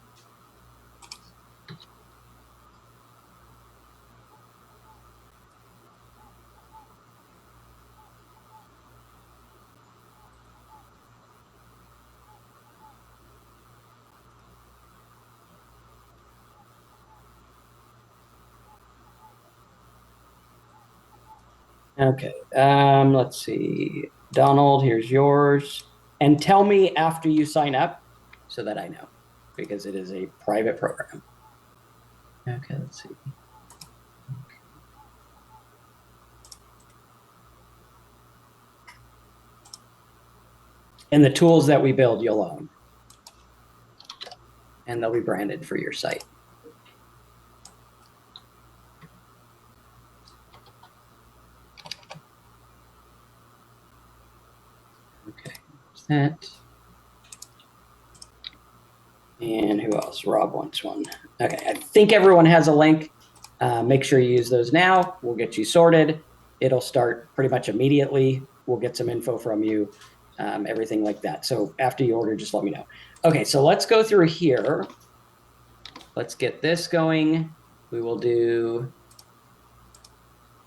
Okay, let's see. Donald, here's yours. And tell me after you sign up so that I know, because it is a private program. Okay, let's see. And the tools that we build, you'll own. And they'll be branded for your site. Okay, that. And who else? Rob wants one. Okay, I think everyone has a link. Make sure you use those now. We'll get you sorted. It'll start pretty much immediately. We'll get some info from you, everything like that. So after you order, just let me know. Okay, so let's go through here. Let's get this going. We will do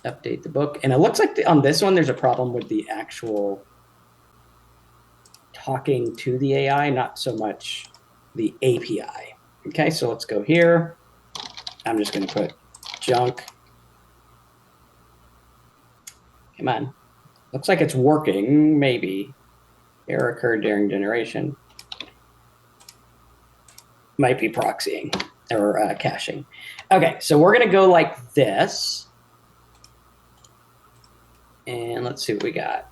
update the book. And it looks like on this one, there's a problem with the actual talking to the AI, not so much the API. Okay, so let's go here. I'm just going to put junk. Come on. Looks like it's working, maybe. Error occurred during generation. Might be proxying or caching. Okay, so we're going to go like this. And let's see what we got.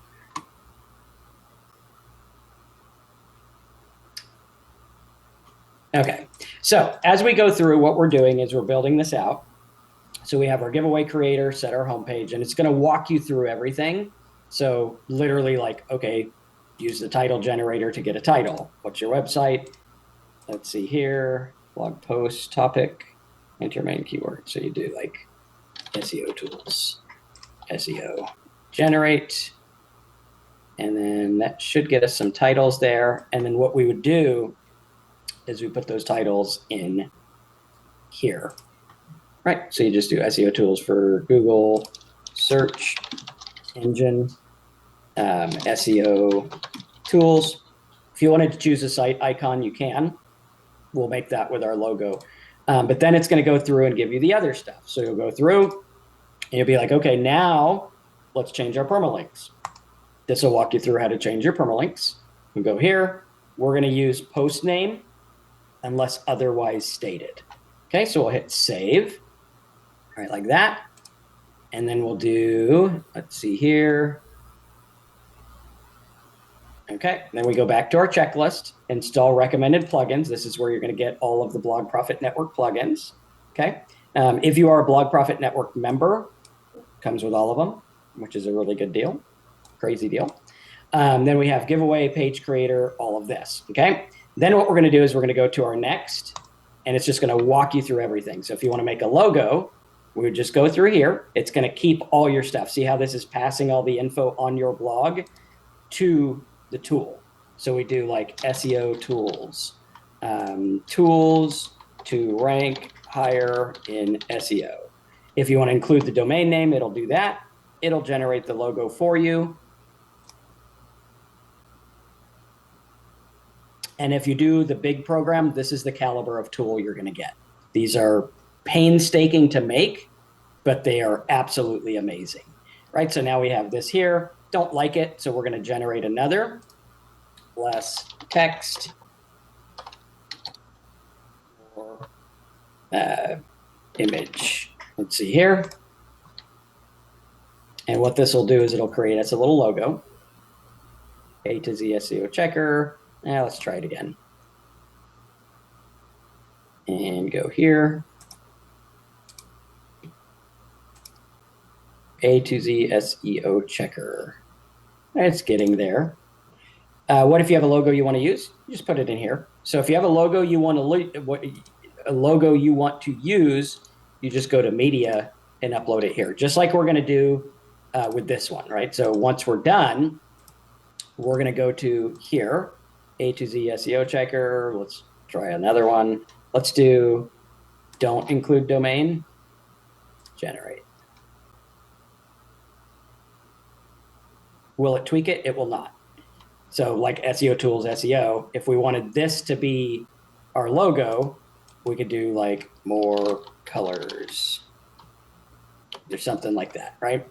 Okay, so as we go through, what we're doing is we're building this out. So we have our giveaway creator, set our homepage, and it's going to walk you through everything. So literally like, okay, use the title generator to get a title. What's your website? Let's see here, blog post, topic, enter your main keyword. So you do like SEO tools, SEO, generate, and then that should get us some titles there. And then what we would do is we put those titles in here, right? So you just do SEO tools for Google search engine, SEO tools. If you wanted to choose a site icon, you can. We'll make that with our logo. But then it's going to go through and give you the other stuff. So you'll go through and you'll be like, okay, now let's change our permalinks. This will walk you through how to change your permalinks. We go here. We're going to use post name unless otherwise stated. Okay, so we'll hit save. All right, like that. And then we'll do, let's see here. Okay, then we go back to our checklist, install recommended plugins. This is where you're going to get all of the Blog Profit Network plugins. Okay, if you are a Blog Profit Network member, comes with all of them, which is a really good deal, crazy deal. Then we have giveaway, page creator, all of this. Okay, then what we're going to do is we're going to go to our next, and it's just going to walk you through everything. So if you want to make a logo, we would just go through here. It's going to keep all your stuff. See how this is passing all the info on your blog to the tool. So we do like SEO tools, tools to rank higher in SEO. If you want to include the domain name, it'll do that. It'll generate the logo for you. And if you do the big program, this is the caliber of tool you're going to get. These are painstaking to make, but they are absolutely amazing, right? So now we have this here. Don't like it, so we're going to generate another. Less text or image. Let's see here. And what this will do is it'll create us a little logo. A to Z SEO checker. Now let's try it again. And go here. A to Z SEO checker. It's getting there. What if you have a logo you want to use? You just put it in here. So if you have a logo you want to use, you just go to media and upload it here, just like we're going to do with this one, right? So once we're done, we're going to go to here, A to Z SEO checker. Let's try another one. Let's do don't include domain, generate. Will it tweak it? It will not. So like SEO tools, SEO, if we wanted this to be our logo, we could do like more colors or something like that, right?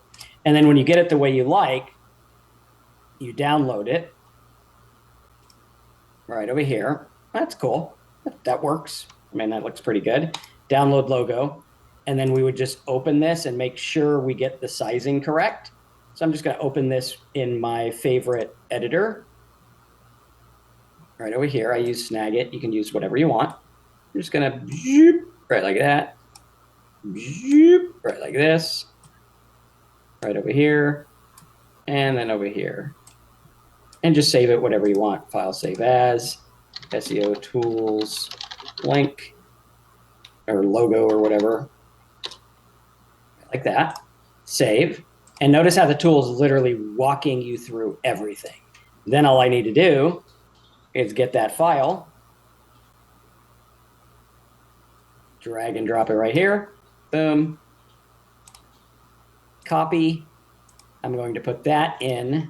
And then when you get it the way you like, you download it right over here. That's cool. That works. I mean, that looks pretty good. Download logo. And then we would just open this and make sure we get the sizing correct. So I'm just going to open this in my favorite editor. Right over here, I use Snagit. You can use whatever you want. I'm just going to right like that. Right like this. Right over here. And then over here. And just save it whatever you want. File save as, SEO tools, link, or logo or whatever. Like that. Save. And notice how the tool is literally walking you through everything. Then all I need to do is get that file, drag and drop it right here. Boom. Copy. I'm going to put that in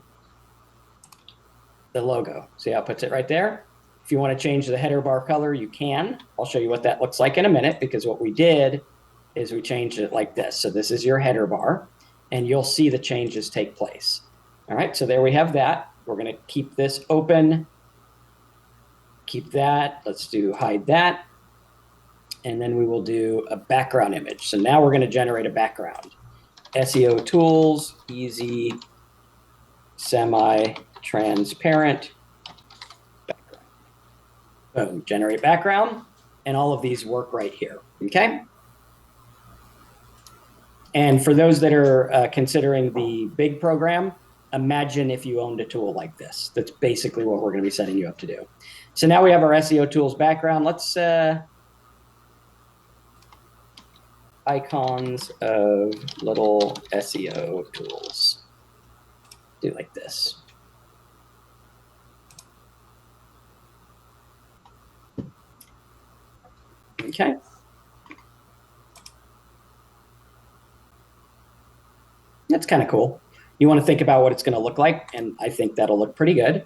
the logo. See how it puts it right there? If you want to change the header bar color, you can. I'll show you what that looks like in a minute, because what we did is we changed it like this. So this is your header bar, and you'll see the changes take place. All right, so there we have that. We're going to keep this open. Keep that. Let's do hide that. And then we will do a background image. So now we're going to generate a background. SEO tools, easy, semi-transparent background. Boom, generate background. And all of these work right here, okay? And for those that are considering the big program, imagine if you owned a tool like this. That's basically what we're going to be setting you up to do. So now we have our SEO tools background. Let's icons of little SEO tools. Do like this. Okay. That's kind of cool. You want to think about what it's going to look like, and I think that'll look pretty good.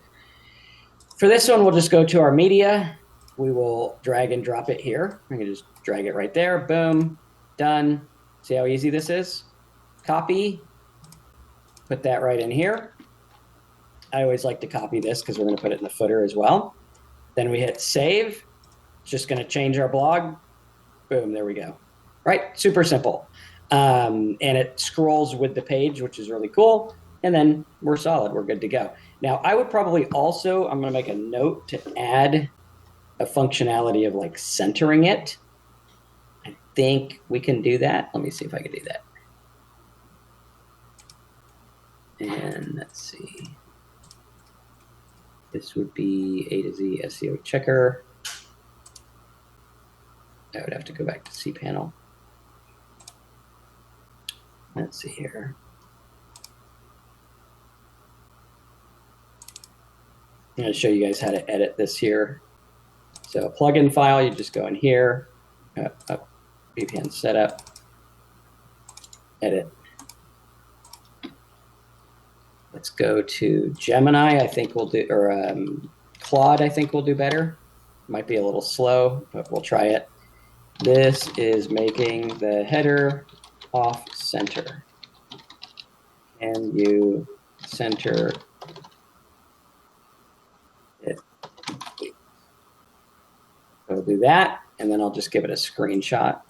For this one, we'll just go to our media. We will drag and drop it here. I'm going to just drag it right there. Boom. Done. See how easy this is? Copy. Put that right in here. I always like to copy this because we're going to put it in the footer as well. Then we hit save. It's just going to change our blog. Boom. There we go. Right? Super simple. And it scrolls with the page, which is really cool. And then we're solid. We're good to go. Now, I would probably also, I'm going to make a note to add a functionality of like centering it. I think we can do that. Let me see if I can do that. And let's see. This would be A to Z SEO checker. I would have to go back to cPanel. Let's see here. I'm going to show you guys how to edit this here. So a plugin file, you just go in here, VPN setup, edit. Let's go to Gemini. I think we'll do, or Claude, I think, will do better. Might be a little slow, but we'll try it. This is making the header off center. Can you center it? I'll do that, and then I'll just give it a screenshot,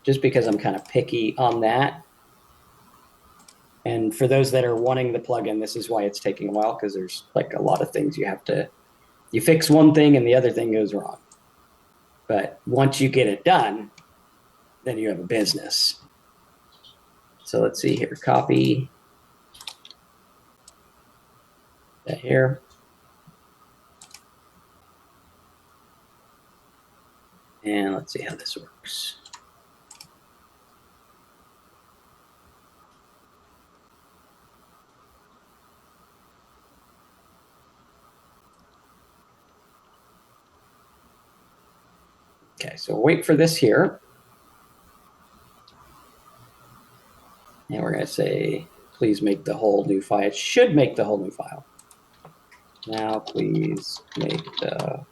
just because I'm kind of picky on that. And for those that are wanting the plugin, this is why it's taking a while, because there's like a lot of things you fix one thing and the other thing goes wrong. But once you get it done, then you have a business. So let's see here, copy that here. And let's see how this works. Okay, so we'll wait for this here. And we're going to say, please make the whole new file. It should make the whole new file. Now, please make the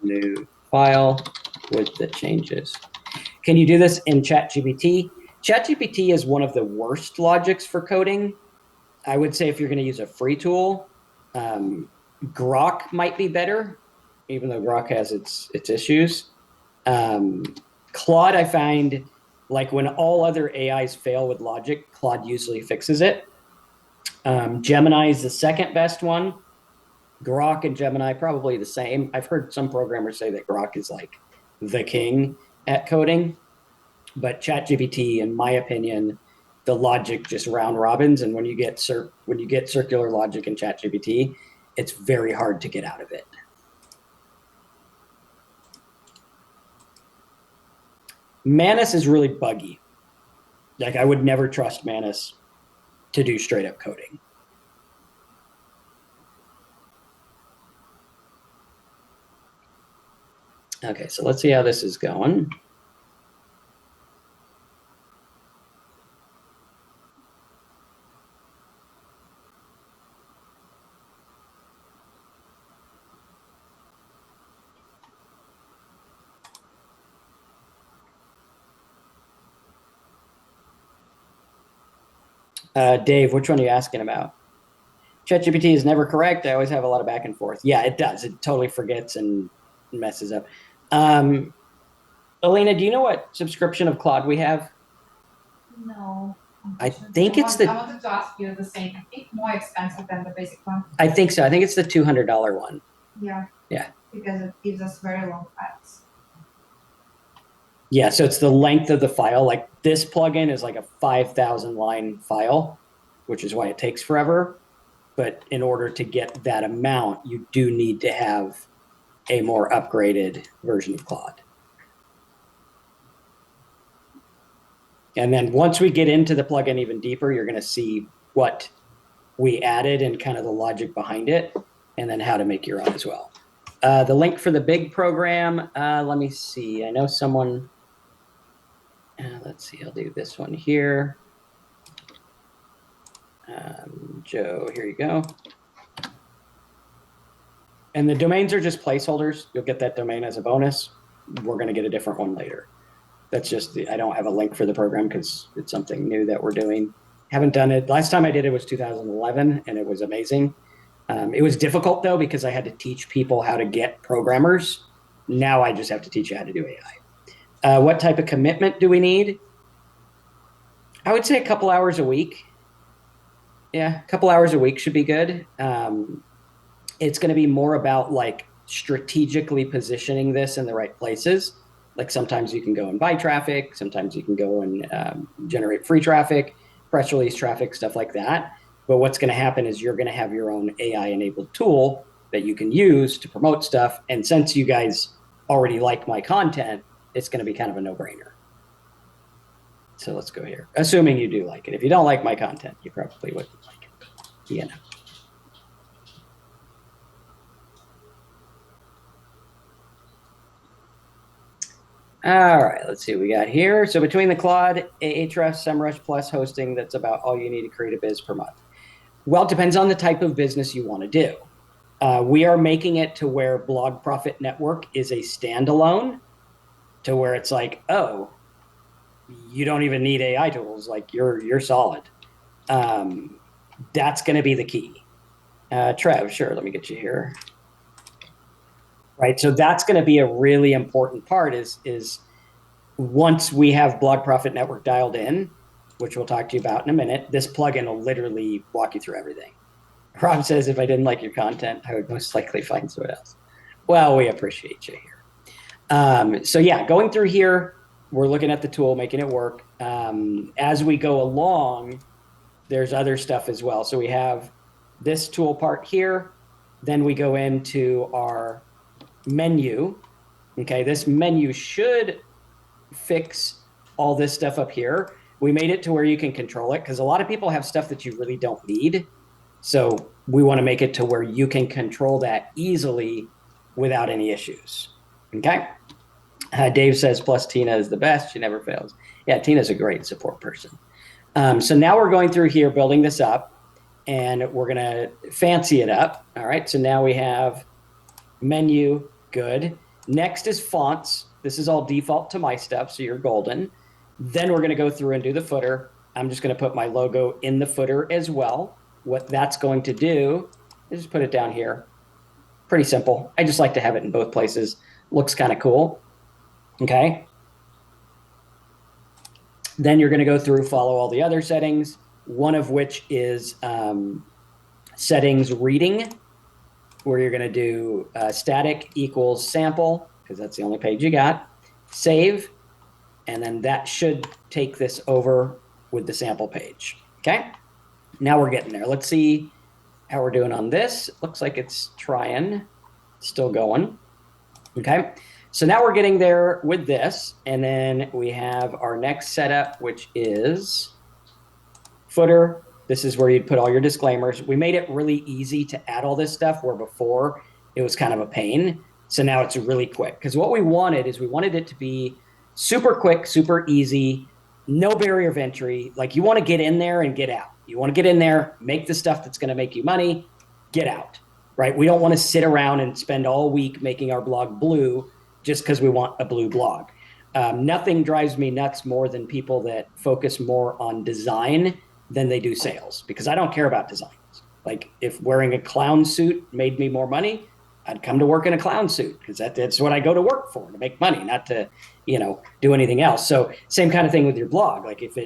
new file with the changes. Can you do this in ChatGPT? ChatGPT is one of the worst logics for coding. I would say if you're going to use a free tool, Grok might be better, even though Grok has its issues. Claude, I find, like when all other AIs fail with logic, Claude usually fixes it. Gemini is the second best one. Grok and Gemini probably the same. I've heard some programmers say that Grok is like the king at coding, but ChatGPT, in my opinion, the logic just round robins, and when you get circular logic in ChatGPT, it's very hard to get out of it. Manus is really buggy. Like I would never trust Manus to do straight up coding. Okay, so let's see how this is going. Dave, which one are you asking about? ChatGPT is never correct. I always have a lot of back and forth. Yeah, it does. It totally forgets and messes up. Elena, do you know what subscription of Claude we have? No. I think it's the. I wanted to ask you the same. I think more expensive than the basic one. I think so. I think it's the $200 one. Yeah. Yeah. Because it gives us very long files. Yeah, so it's the length of the file. Like this plugin is like a 5,000 line file, which is why it takes forever. But in order to get that amount, you do need to have a more upgraded version of Claude. And then once we get into the plugin even deeper, you're going to see what we added and kind of the logic behind it, and then how to make your own as well. The link for the big program, let me see. I know someone, let's see, I'll do this one here. Joe, here you go. And the domains are just placeholders. You'll get that domain as a bonus. We're going to get a different one later. That's just, I don't have a link for the program because it's something new that we're doing. Haven't done it. Last time I did it was 2011, and it was amazing. It was difficult, though, because I had to teach people how to get programmers. Now I just have to teach you how to do AI. What type of commitment do we need? I would say a couple hours a week. Yeah, a couple hours a week should be good. It's going to be more about like strategically positioning this in the right places. Like sometimes you can go and buy traffic. Sometimes you can go and generate free traffic, press release traffic, stuff like that. But what's going to happen is you're going to have your own AI-enabled tool that you can use to promote stuff. And since you guys already like my content, it's going to be kind of a no-brainer. So let's go here. Assuming you do like it. If you don't like my content, you probably wouldn't like it. You know. All right, let's see what we got here. So between the Claude, Ahrefs, SEMrush Plus hosting, that's about all you need to create a biz per month. Well, it depends on the type of business you want to do. We are making it to where Blog Profit Network is a standalone, to where it's like, oh, you don't even need AI tools. Like you're solid. That's going to be the key. Trev, sure. Let me get you here. Right. So that's going to be a really important part is once we have Blog Profit Network dialed in, which we'll talk to you about in a minute, this plugin will literally walk you through everything. Rob says, if I didn't like your content, I would most likely find someone else. Well, we appreciate you here. So yeah, going through here, we're looking at the tool, making it work. As we go along, there's other stuff as well. So we have this tool part here. Then we go into our menu. Okay, this menu should fix all this stuff up here. We made it to where you can control it because a lot of people have stuff that you really don't need. So we want to make it to where you can control that easily without any issues. Okay. Dave says, plus Tina is the best. She never fails. Yeah, Tina's a great support person. So now we're going through here, building this up, and we're going to fancy it up. All right. So now we have menu. Good. Next is fonts. This is all default to my stuff, so you're golden. Then we're going to go through and do the footer. I'm just going to put my logo in the footer as well. What that's going to do is just put it down here. Pretty simple. I just like to have it in both places. Looks kind of cool. Okay. Then you're going to go through, follow all the other settings, one of which is settings reading, where you're going to do static equals sample, because that's the only page you got, save, and then that should take this over with the sample page. Okay, now we're getting there. Let's see how we're doing on this. Looks like it's trying, still going. Okay, so now we're getting there with this, and then we have our next setup, which is footer. This is where you'd put all your disclaimers. We made it really easy to add all this stuff, where before it was kind of a pain. So now it's really quick, because what we wanted is we wanted it to be super quick, super easy, no barrier of entry. Like you want to get in there and get out. You want to get in there, make the stuff that's going to make you money, get out, right? We don't want to sit around and spend all week making our blog blue just because we want a blue blog. Nothing drives me nuts more than people that focus more on design than they do sales, because I don't care about designs. Like if wearing a clown suit made me more money, I'd come to work in a clown suit, because that's what I go to work for, to make money, not to, do anything else. So same kind of thing with your blog. Like if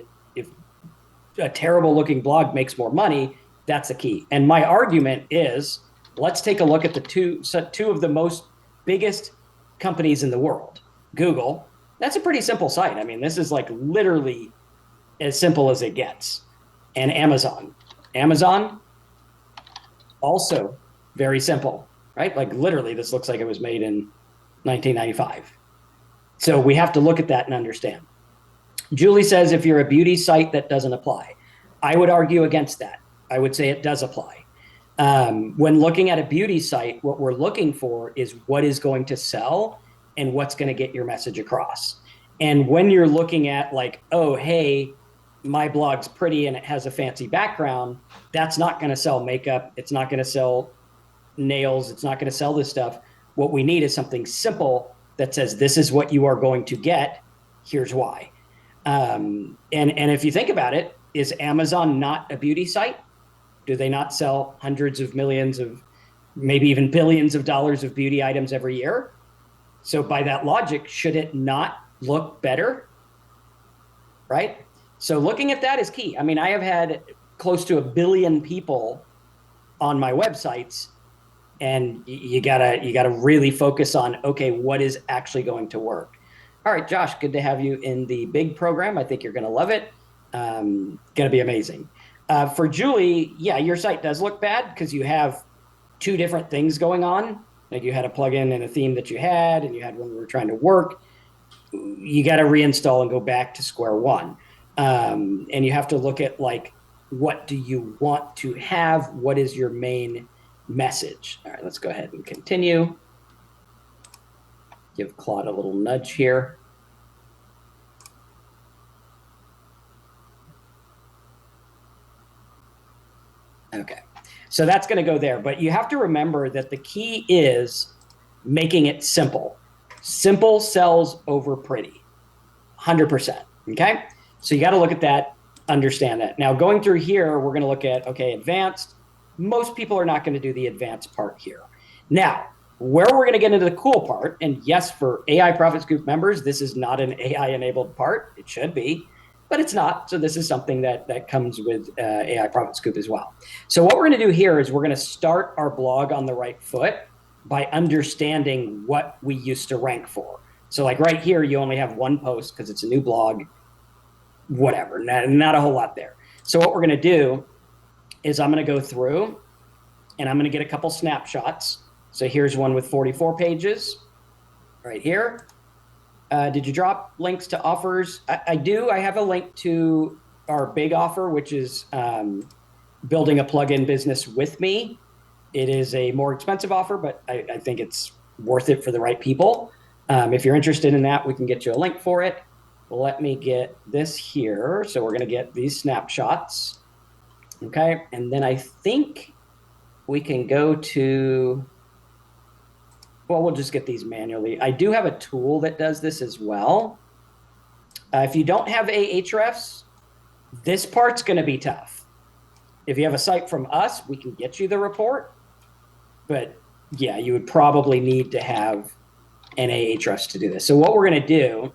a terrible looking blog makes more money, that's the key. And my argument is, let's take a look at the two of the most biggest companies in the world. Google, that's a pretty simple site. I mean, this is like literally as simple as it gets. And Amazon, also very simple, right? Like literally this looks like it was made in 1995. So we have to look at that and understand. Julie says, if you're a beauty site, that doesn't apply. I would argue against that. I would say it does apply. When looking at a beauty site, what we're looking for is what is going to sell and what's going to get your message across. And when you're looking at like, oh, hey, my blog's pretty and it has a fancy background, that's not going to sell makeup. It's not going to sell nails. It's not going to sell this stuff. What we need is something simple that says, this is what you are going to get. Here's why. And if you think about it, is Amazon not a beauty site? Do they not sell hundreds of millions of, maybe even billions of dollars of beauty items every year? So by that logic, should it not look better? Right? So looking at that is key. I mean, I have had close to 1 billion people on my websites, and you gotta really focus on, okay, what is actually going to work? All right, Josh, good to have you in the big program. I think you're gonna love it. Gonna be amazing. For Julie, yeah, your site does look bad because you have 2 different things going on. Like you had a plugin and a theme that you had, and you had one we were trying to work. You got to reinstall and go back to square one. And you have to look at like, what do you want to have? What is your main message? All right, let's go ahead and continue. Give Claude a little nudge here. Okay. So that's going to go there. But you have to remember that the key is making it simple. Simple sells over pretty, 100%. Okay. So you got to look at that, understand that. Now going through here, we're going to look at, okay, advanced. Most people are not going to do the advanced part here. Now, where we're going to get into the cool part, and yes, for AI Profit Scoop members, this is not an AI enabled part. It should be, but it's not. So this is something that comes with AI Profit Scoop as well. So what we're going to do here is we're going to start our blog on the right foot by understanding what we used to rank for. So like right here, you only have one post because it's a new blog, whatever, not a whole lot there. So what we're going to do is I'm going to go through and I'm going to get a couple snapshots. So here's one with 44 pages right here. Did you drop links to offers? I do. I have a link to our big offer, which is building a plugin business with me. It is a more expensive offer, but I think it's worth it for the right people. If you're interested in that, we can get you a link for it. Let me get this here. So we're going to get these snapshots. Okay. And then I think we can go to, well, we'll just get these manually. I do have a tool that does this as well. If you don't have Ahrefs, this part's going to be tough. If you have a site from us, we can get you the report. But yeah, you would probably need to have an Ahrefs to do this. So what we're going to do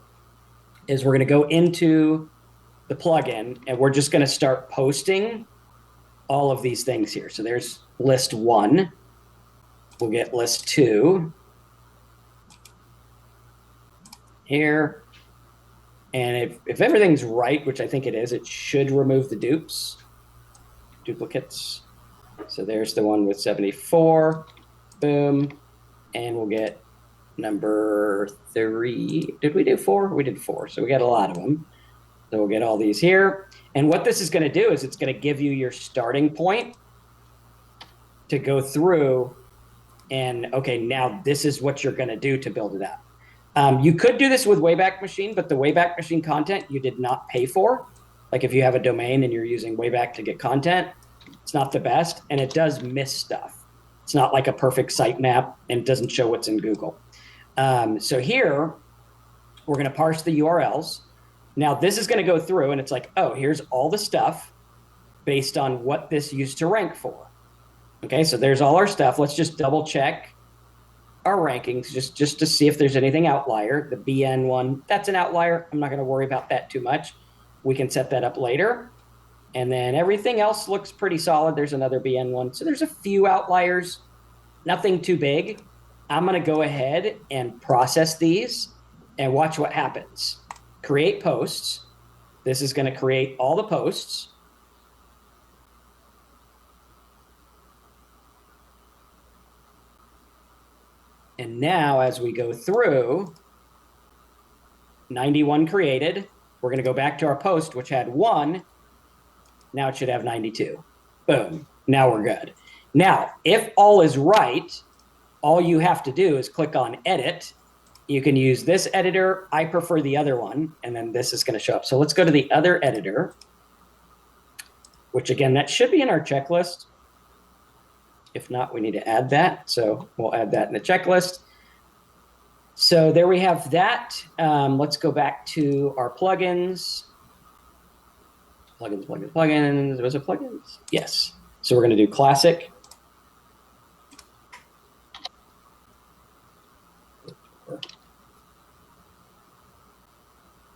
is we're going to go into the plugin and we're just going to start posting all of these things here. So there's list 1. We'll get list 2 here. And if everything's right, which I think it is, it should remove the duplicates. So there's the one with 74, boom. And we'll get number 3. Did we do 4? We did 4. So we got a lot of them. So we'll get all these here. And what this is going to do is it's going to give you your starting point to go through and, okay, now this is what you're going to do to build it up. You could do this with Wayback Machine, but the Wayback Machine content you did not pay for. Like if you have a domain and you're using Wayback to get content, it's not the best, and it does miss stuff. It's not like a perfect sitemap, and it doesn't show what's in Google. So here, we're going to parse the URLs. Now, this is going to go through, and it's like, oh, here's all the stuff based on what this used to rank for. Okay, so there's all our stuff. Let's just double check our rankings just to see if there's anything outlier. The BN one, that's an outlier. I'm not going to worry about that too much. We can set that up later. And then everything else looks pretty solid. There's another BN one. So there's a few outliers, nothing too big. I'm going to go ahead and process these and watch what happens. Create posts. This is going to create all the posts. And now as we go through, 91 created. We're going to go back to our post, which had 1. Now it should have 92. Boom. Now we're good. Now, if all is right, all you have to do is click on edit. You can use this editor. I prefer the other one, and then this is going to show up. So let's go to the other editor, which again, that should be in our checklist. If not, we need to add that. So we'll add that in the checklist. So there we have that. Let's go back to our plugins. Plugins. Was it plugins? Yes. So we're going to do classic.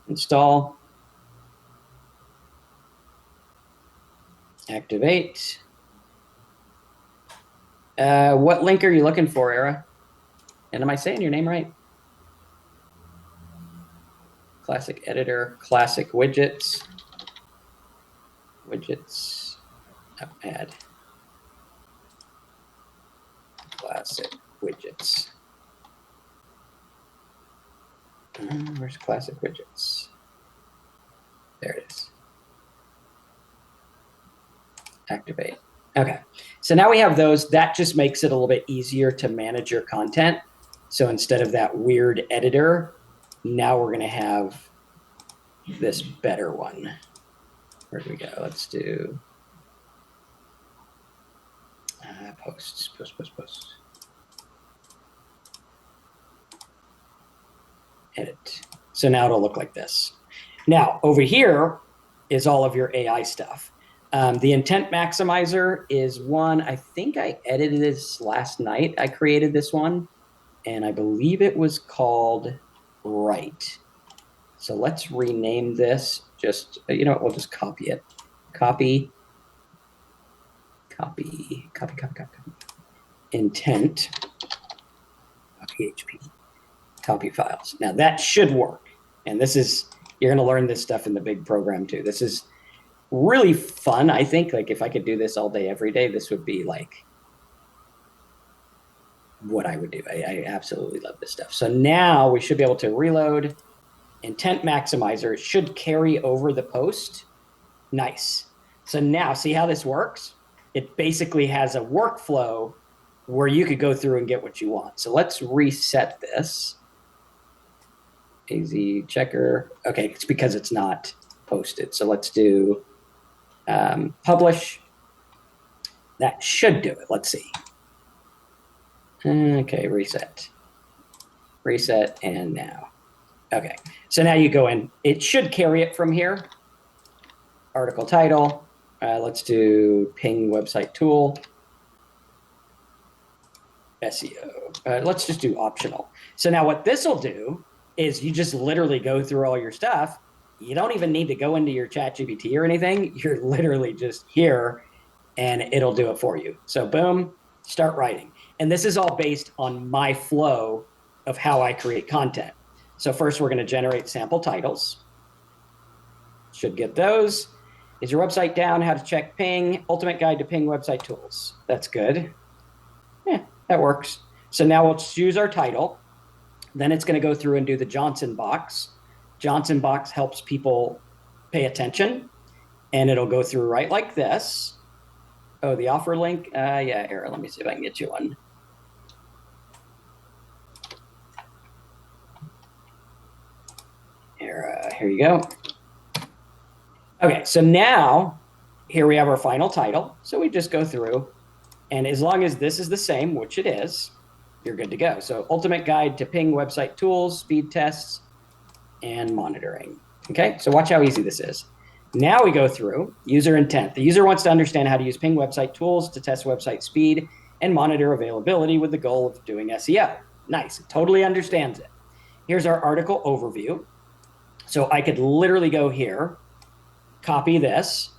Install. Activate. What link are you looking for, Era? And am I saying your name right? Classic editor, classic widgets. Widgets, add. Classic widgets. Where's classic widgets? There it is. Activate. Okay, so now we have those. That just makes it a little bit easier to manage your content. So instead of that weird editor, now we're going to have this better one. Where do we go? Let's do Posts. Edit. So now it'll look like this. Now over here is all of your AI stuff. The intent maximizer is one, I think I edited this last night. I created this one, and I believe it was called Right. So let's rename this. Just, you know what, we'll just copy it. Copy. Intent. PHP. Copy files. Now that should work. And this is, you're going to learn this stuff in the big program too. This is really fun. I think like if I could do this all day, every day, this would be like what I would do. I absolutely love this stuff. So now we should be able to reload. Intent maximizer should carry over the post. Nice. So now see how this works? It basically has a workflow where you could go through and get what you want. So let's reset this. AZ checker. Okay, it's because it's not posted. So let's do publish. That should do it. Let's see. Okay, reset. Reset, and now. Okay, so now you go in. It should carry it from here. Article title. Let's do ping website tool. SEO. Let's just do optional. So now what this will do is you just literally go through all your stuff. You don't even need to go into your ChatGPT or anything. You're literally just here and it'll do it for you. So boom, start writing. And this is all based on my flow of how I create content. So first we're going to generate sample titles. Should get those. Is your website down? How to check ping. Ultimate guide to ping website tools. That's good. Yeah, that works. So now we'll choose our title. Then it's going to go through and do the Johnson box. Johnson box helps people pay attention. And it'll go through right like this. Oh, the offer link. Yeah, here, let me see if I can get you one. Here you go. Okay, so now here we have our final title. So we just go through, and as long as this is the same, which it is, you're good to go. So ultimate guide to ping website tools, speed tests, and monitoring. Okay, so watch how easy this is. Now we go through user intent. The user wants to understand how to use ping website tools to test website speed and monitor availability with the goal of doing SEO. Nice, it totally understands it. Here's our article overview. So I could literally go here, copy this,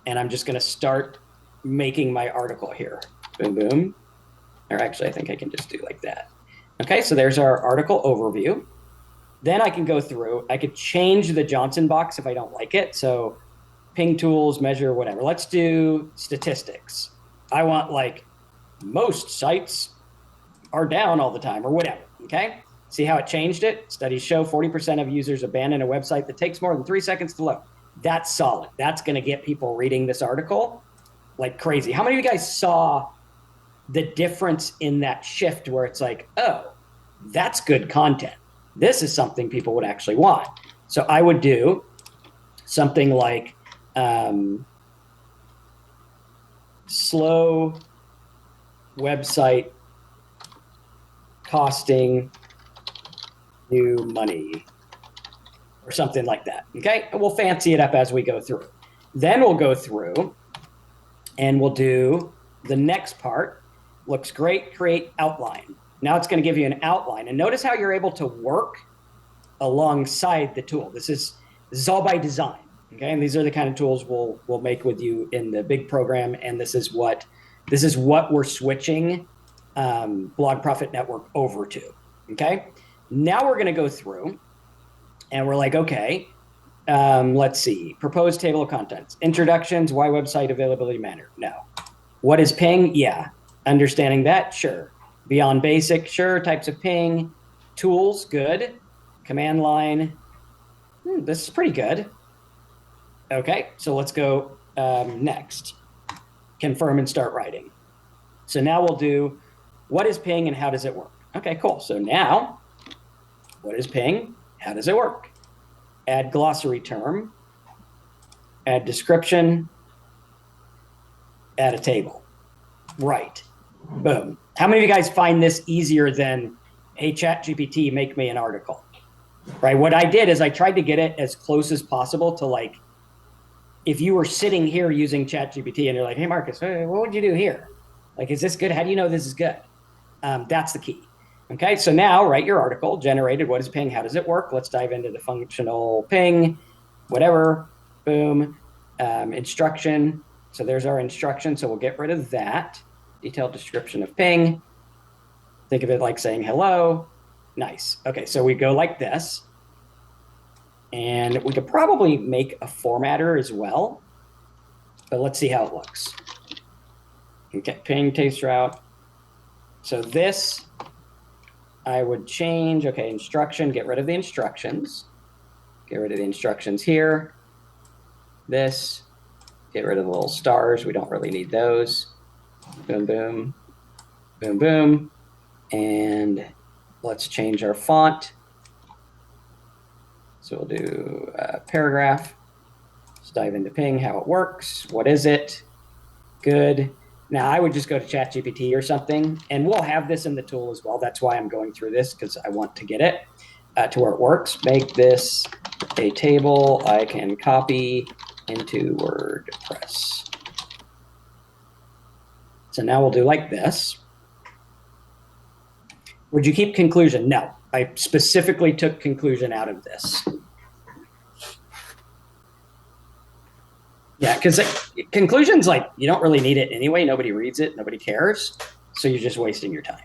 and I'm just gonna start making my article here. Boom, boom. Or actually, I think I can just do like that. Okay, so there's our article overview. Then I can go through, I could change the Johnson box if I don't like it. So ping tools, measure, whatever. Let's do statistics. I want like most sites are down all the time or whatever, okay? See how it changed it? Studies show 40% of users abandon a website that takes more than 3 seconds to load. That's solid. That's gonna get people reading this article like crazy. How many of you guys saw the difference in that shift where it's like, oh, that's good content. This is something people would actually want. So I would do something like slow website costing you money or something like that. Okay, and we'll fancy it up as we go through. Then we'll go through and we'll do the next part. Looks great, create outline. Now it's going to give you an outline, and notice how you're able to work alongside the tool. This is all by design, okay? And these are the kind of tools we'll make with you in the big program, and this is what we're switching Blog Profit Network over to, okay? Now we're going to go through, and we're like, okay, let's see, proposed table of contents, introductions, why website availability matter? No. What is ping? Yeah. Understanding that? Sure. Beyond basic, sure. Types of ping, tools, good. Command line, this is pretty good. Okay, so let's go next. Confirm and start writing. So now we'll do what is ping and how does it work? Okay, cool. So now, what is ping? How does it work? Add glossary term, add description, add a table. Right. Boom. How many of you guys find this easier than, hey, ChatGPT, make me an article? Right. What I did is I tried to get it as close as possible to like, if you were sitting here using ChatGPT and you're like, hey, Marcus, what would you do here? Like, is this good? How do you know this is good? That's the key. Okay, so now write your article, generated, what is ping, how does it work? Let's dive into the functional ping, whatever, boom, instruction. So there's our instruction, so we'll get rid of that. Detailed description of ping. Think of it like saying hello. Nice. Okay, so we go like this. And we could probably make a formatter as well, but let's see how it looks. Okay, ping, taste route. So this, I would change, okay, instruction, get rid of the instructions. Get rid of the instructions here. This, get rid of the little stars. We don't really need those. Boom, boom, boom, boom. And let's change our font. So we'll do a paragraph. Let's dive into ping, how it works. What is it? Good. Now I would just go to ChatGPT or something, and we'll have this in the tool as well. That's why I'm going through this, because I want to get it to where it works. Make this a table I can copy into WordPress. So now we'll do like this. Would you keep conclusion? No, I specifically took conclusion out of this. Yeah, because conclusions, like, you don't really need it anyway. Nobody reads it. Nobody cares. So you're just wasting your time.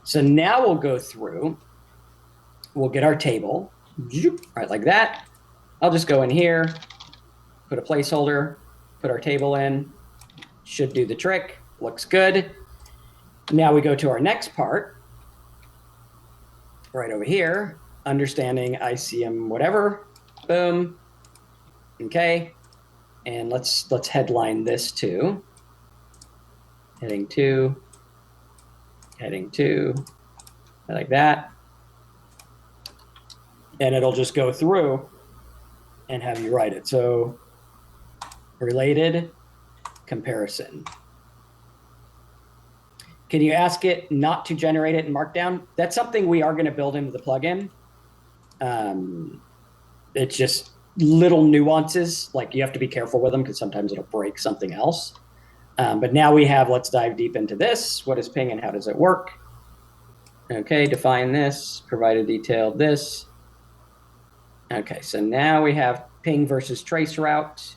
So now we'll go through. We'll get our table. Right, like that. I'll just go in here, put a placeholder, put our table in. Should do the trick. Looks good. Now we go to our next part. Right over here. Understanding ICM whatever. Boom. Okay. And let's headline this too. Heading 2, heading 2, like that. And it'll just go through and have you write it. So related comparison. Can you ask it not to generate it in Markdown? That's something we are going to build into the plugin. It's just little nuances, like you have to be careful with them because sometimes it'll break something else. But now we have, let's dive deep into this. What is ping and how does it work? Okay, define this, provide a detailed this. Okay, so now we have ping versus trace route.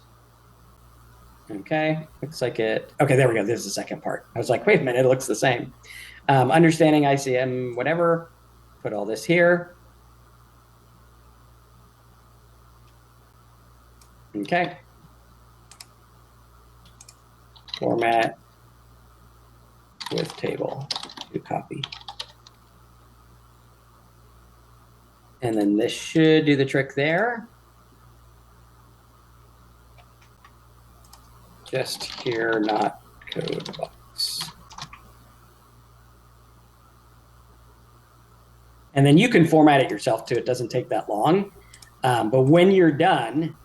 Okay, looks like it. Okay, there we go. This is the second part. I was like, wait a minute, it looks the same. Understanding ICM, whatever. Put all this here. Okay. Format with table to copy. And then this should do the trick there. Just here, not code box. And then you can format it yourself too. It doesn't take that long. But when you're done,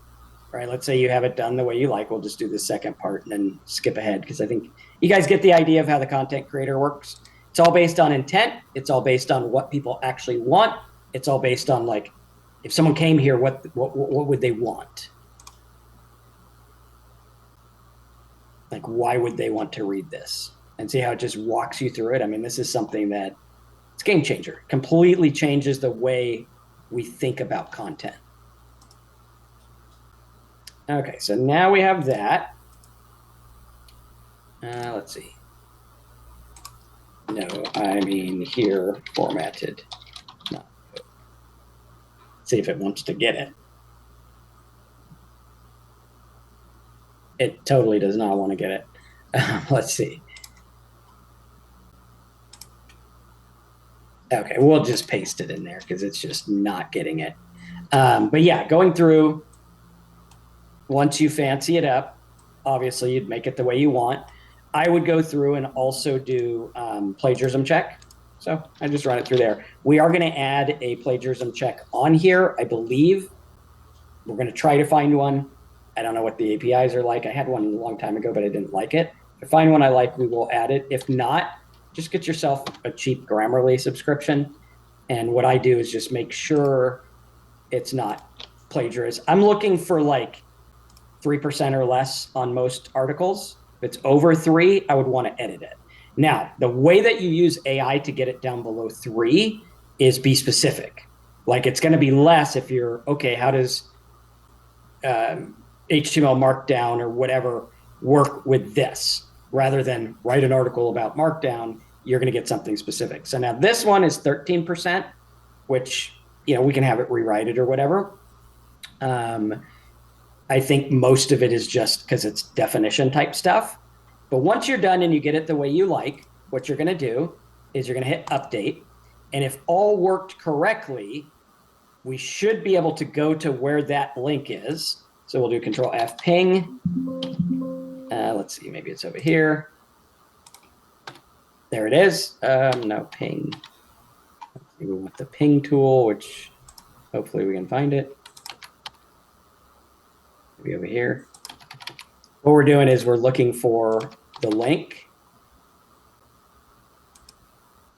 right, let's say you have it done the way you like, we'll just do the second part and then skip ahead because I think you guys get the idea of how the content creator works. It's all based on intent. It's all based on what people actually want. It's all based on, like, if someone came here, what would they want? Like, why would they want to read this? And see how it just walks you through it. I mean, this is something that it's a game changer. Completely changes the way we think about content. Okay, so now we have that. Let's see. No, I mean here, formatted. No. See if it wants to get it. It totally does not want to get it. Let's see. Okay, we'll just paste it in there because it's just not getting it. But yeah, going through, once you fancy it up, obviously you'd make it the way you want. I would go through and also do plagiarism check. So I just run it through there. We are going to add a plagiarism check on here, I believe. We're going to try to find one. I don't know what the APIs are like. I had one a long time ago, but I didn't like it. If I find one I like, we will add it. If not, just get yourself a cheap Grammarly subscription. And what I do is just make sure it's not plagiarism. I'm looking for like 3% or less on most articles. If it's over 3, I would want to edit it. Now, the way that you use AI to get it down below 3 is be specific. Like it's going to be less if you're, okay, how does HTML Markdown or whatever work with this? Rather than write an article about Markdown, you're going to get something specific. So now this one is 13%, which, we can have it rewrite or whatever. I think most of it is just because it's definition type stuff. But once you're done and you get it the way you like, what you're going to do is you're going to hit update. And if all worked correctly, we should be able to go to where that link is. So we'll do Control F ping. Let's see, maybe it's over here. There it is. No, ping. We want the ping tool, which hopefully we can find it. Maybe over here. What we're doing is we're looking for the link.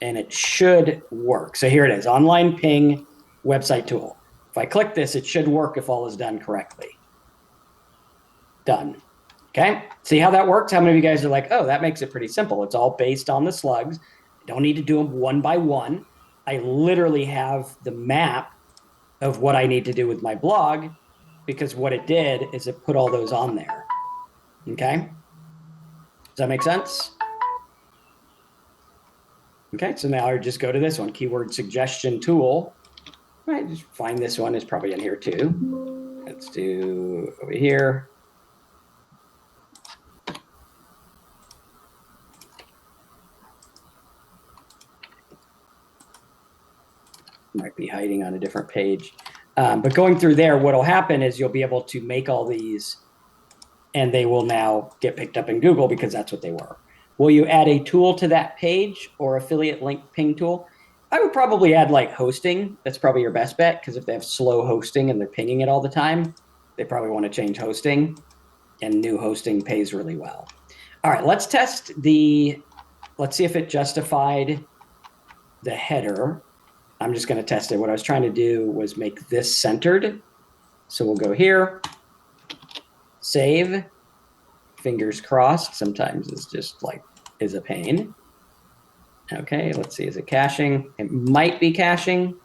And it should work. So here it is, online ping website tool. If I click this, it should work if all is done correctly. Done. Okay, see how that works? How many of you guys are like, oh, that makes it pretty simple. It's all based on the slugs. I don't need to do them one by one. I literally have the map of what I need to do with my blog because what it did is it put all those on there. Okay, does that make sense? Okay, so now I just go to this one, keyword suggestion tool. All right, just find this one, is probably in here too. Let's do over here. Might be hiding on a different page. But going through there, what'll happen is you'll be able to make all these and they will now get picked up in Google because that's what they were. Will you add a tool to that page or affiliate link ping tool? I would probably add like hosting. That's probably your best bet because if they have slow hosting and they're pinging it all the time, they probably want to change hosting, and new hosting pays really well. All right, let's test let's see if it justified the header. I'm just going to test it. What I was trying to do was make this centered. So we'll go here, save, fingers crossed. Sometimes it's just like, is a pain. Okay, let's see, is it caching? It might be caching.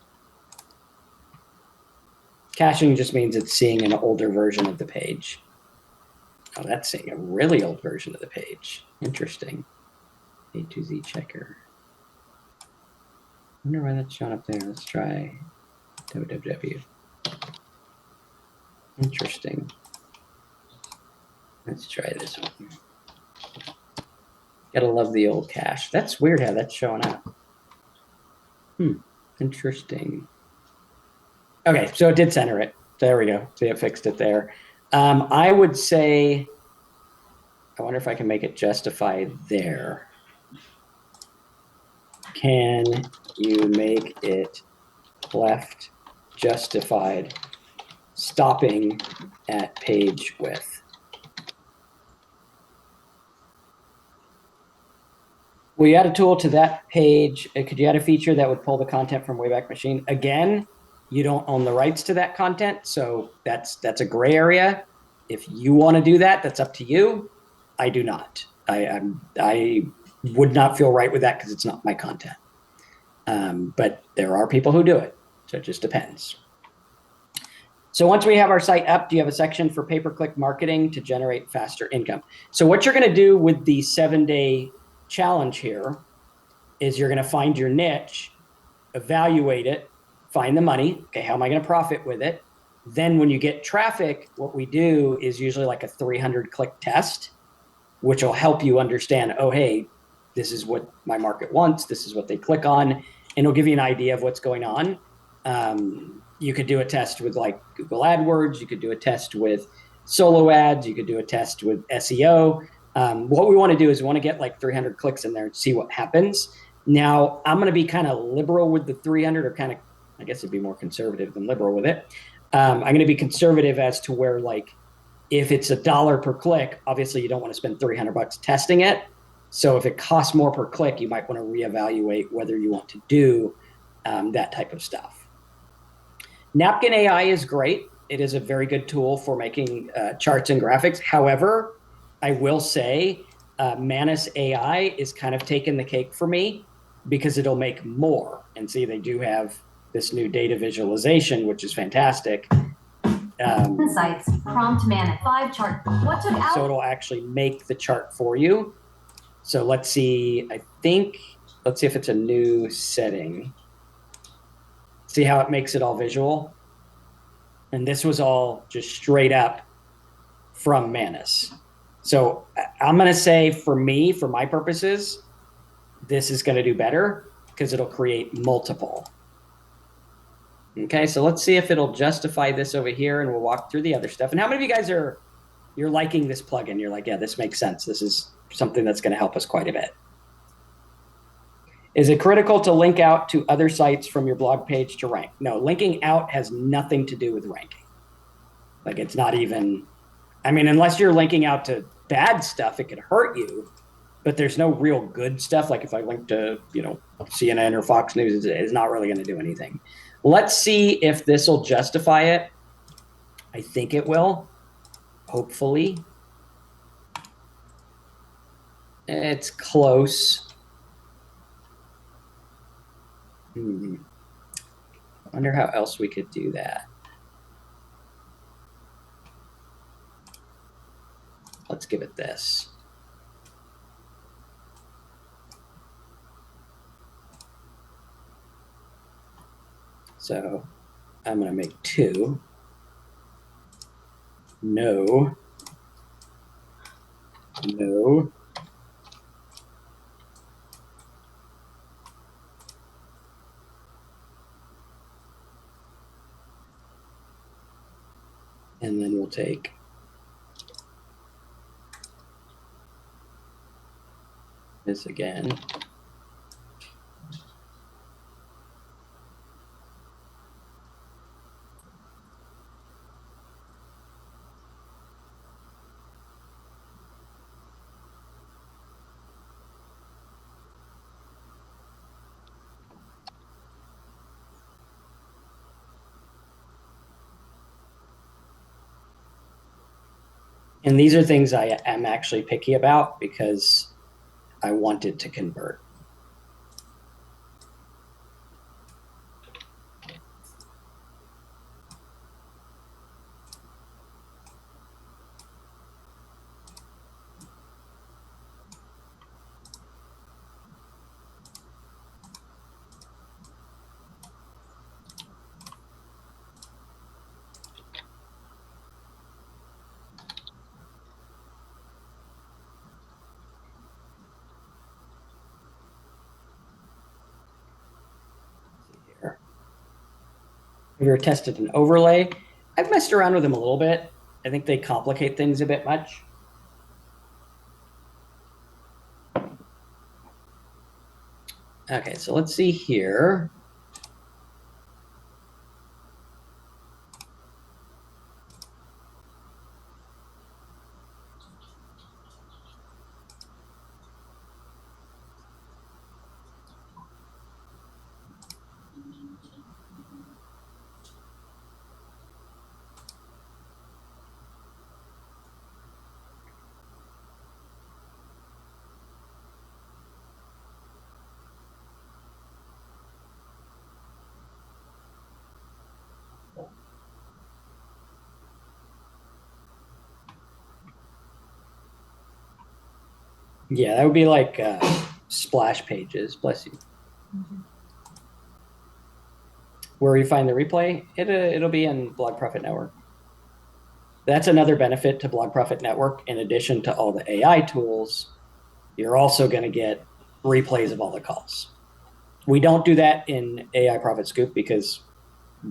Caching just means it's seeing an older version of the page. Oh, that's seeing a really old version of the page. Interesting. A to Z checker. I wonder why that's showing up there. Let's try www. Interesting. Let's try this one. Gotta love the old cache. That's weird how that's showing up. Interesting. Okay, so it did center it. There we go. See, it fixed it there. I would say, I wonder if I can make it justify there. Can you make it left justified stopping at page width? Will you add a tool to that page? Could you add a feature that would pull the content from Wayback Machine? Again, you don't own the rights to that content, so that's a gray area. If you want to do that, that's up to you. I do not. I would not feel right with that because it's not my content. But there are people who do it, so it just depends. So once we have our site up, do you have a section for pay-per-click marketing to generate faster income? So what you're going to do with the 7-day challenge here is you're going to find your niche, evaluate it, find the money. Okay, how am I going to profit with it? Then when you get traffic, what we do is usually like a 300 click test, which will help you understand, oh, hey, this is what my market wants. This is what they click on. And it'll give you an idea of what's going on. You could do a test with like Google AdWords. You could do a test with solo ads. You could do a test with SEO. What we want to do is we want to get like 300 clicks in there and see what happens. Now, I'm going to be kind of liberal with the 300, or kind of, I guess it'd be more conservative than liberal with it. I'm going to be conservative as to where, like, If it's $1 per click, obviously you don't want to spend $300 testing it. So if it costs more per click, you might want to reevaluate whether you want to do that type of stuff. Napkin AI is great. It is a very good tool for making charts and graphics. However, I will say Manus AI is kind of taking the cake for me because it'll make more. And see, they do have this new data visualization, which is fantastic. Insights, prompt Manus, 5 chart. What took out? So it'll actually make the chart for you. So let's see, let's see if it's a new setting. See how it makes it all visual? And this was all just straight up from Manus. So I'm going to say for me, for my purposes, this is going to do better because it'll create multiple. Okay, so let's see if it'll justify this over here, and we'll walk through the other stuff. And how many of you guys you're liking this plugin? You're like, yeah, this makes sense. This is something that's going to help us quite a bit. Is it critical to link out to other sites from your blog page to rank? No, linking out has nothing to do with ranking. Like, it's not even, I mean, unless you're linking out to bad stuff, it could hurt you, but there's no real good stuff. Like if I link to, CNN or Fox News, it's not really going to do anything. Let's see if this will justify it. I think it will, hopefully. It's close. I wonder how else we could do that. Let's give it this. So I'm going to make 2. No. No. And then we'll take this again. And these are things I am actually picky about because I want it to convert. Have you ever tested an overlay? I've messed around with them a little bit. I think they complicate things a bit much. Okay, so let's see here. Yeah, that would be like splash pages. Bless you. Where you find the replay, it'll be in Blog Profit Network. That's another benefit to Blog Profit Network. In addition to all the AI tools, you're also going to get replays of all the calls. We don't do that in AI Profit Scoop because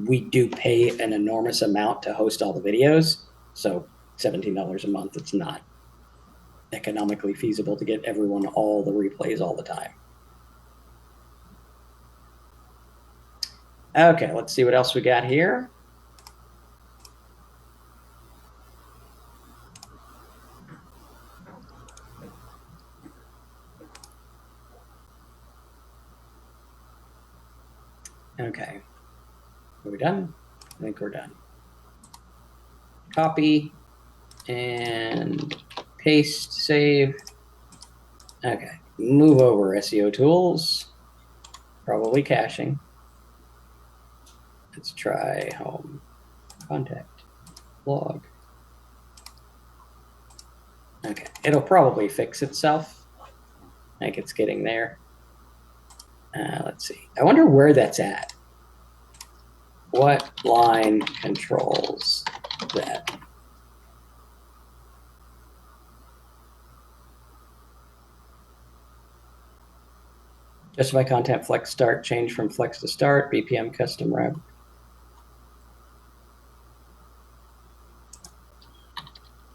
we do pay an enormous amount to host all the videos. So $17 a month, it's not economically feasible to get everyone all the replays all the time. Okay, let's see what else we got here. Okay. Are we done? I think we're done. Copy and paste, save. Okay. Move over SEO tools. Probably caching. Let's try home, contact, blog. Okay, it'll probably fix itself. Like it's getting there. Let's see. I wonder where that's at. What line controls that? Justify content flex start, change from flex to start, BPM custom wrap.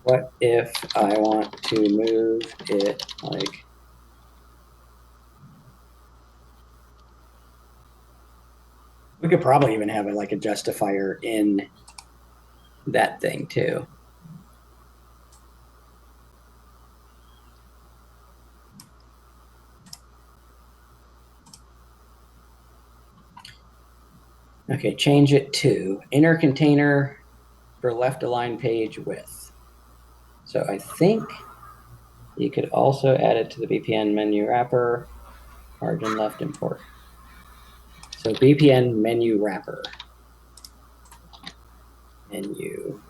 What if I want to move it like, we could probably even have it like a justifier in that thing too. Okay, change it to inner container for left align page width. So I think you could also add it to the BPN menu wrapper, margin left import. So BPN menu wrapper. Menu.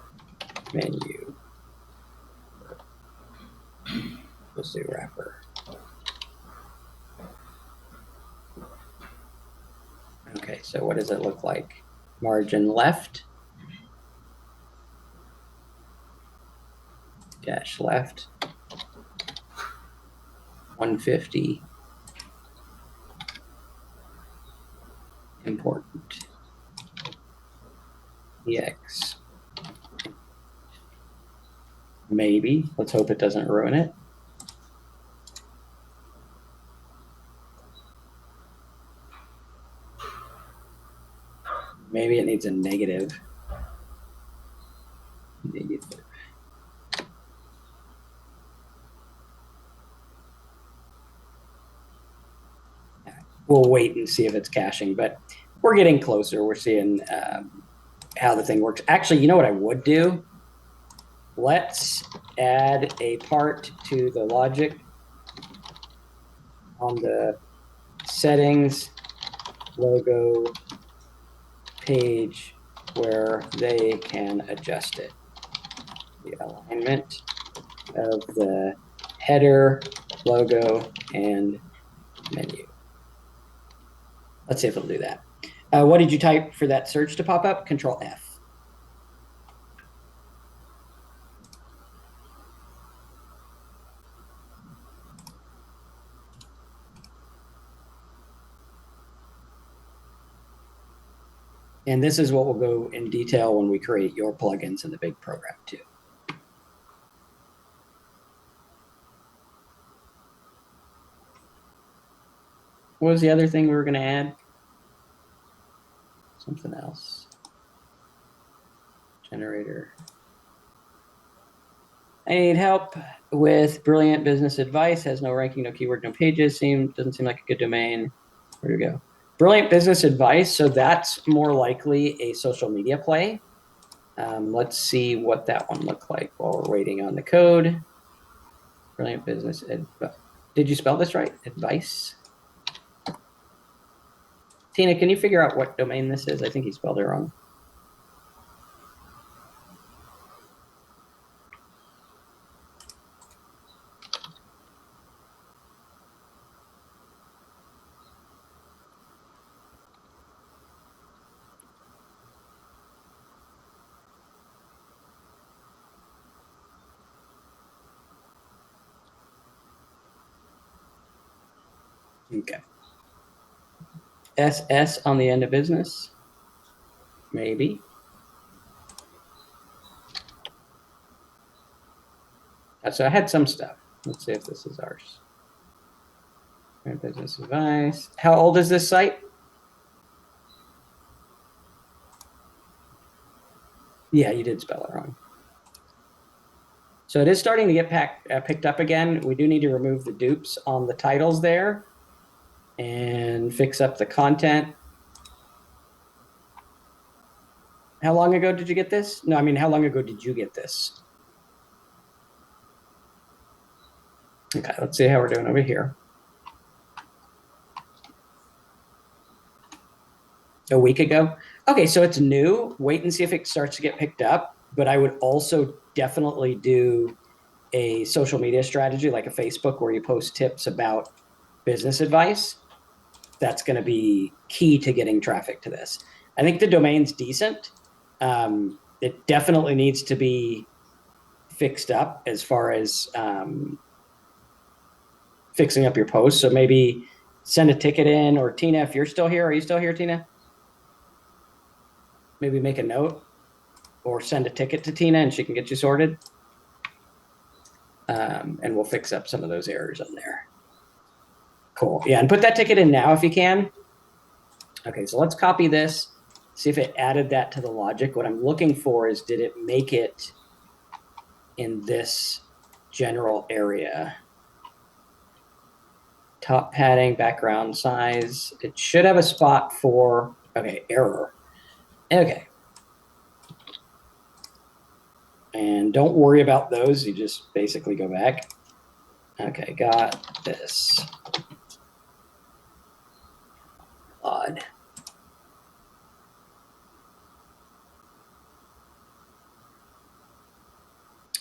Let's do wrapper. Okay, so what does it look like? Margin left. Dash left. 150. Important. EX. Maybe. Let's hope it doesn't ruin it. Maybe it needs a negative. Negative. We'll wait and see if it's caching, but we're getting closer. We're seeing how the thing works. Actually, you know what I would do? Let's add a part to the logic on the settings logo page where they can adjust it. The alignment of the header, logo, and menu. Let's see if it'll do that. What did you type for that search to pop up? Control F. And this is what will go in detail when we create your plugins in the big program too. What was the other thing we were going to add? Something else. Generator. I need help with Brilliant Business Advice. Has no ranking, no keyword, no pages. Doesn't seem like a good domain. Where to go? Brilliant Business Advice. So that's more likely a social media play. Let's see what that one looked like while we're waiting on the code. Brilliant Business Advice. Did you spell this right? Advice? Tina, can you figure out what domain this is? I think he spelled it wrong. Okay. SS on the end of business? Maybe. So I had some stuff. Let's see if this is ours. Business advice. How old is this site? Yeah, you did spell it wrong. So it is starting to get picked up again. We do need to remove the dupes on the titles there and fix up the content. How long ago did you get this? No, I mean, how long ago did you get this? Okay, let's see how we're doing over here. A week ago. Okay, so it's new. Wait and see if it starts to get picked up. But I would also definitely do a social media strategy like a Facebook where you post tips about business advice. That's going to be key to getting traffic to this. I think the domain's decent. It definitely needs to be fixed up as far as fixing up your posts. So maybe send a ticket in, or Tina, if you're still here, are you still here, Tina? Maybe make a note or send a ticket to Tina and she can get you sorted. And we'll fix up some of those errors on there. Cool. Yeah, and put that ticket in now if you can. Okay, so let's copy this, see if it added that to the logic. What I'm looking for is, did it make it in this general area? Top padding, background size. It should have a spot for, okay, error. Okay. And don't worry about those. You just basically go back. Okay, got this. Odd.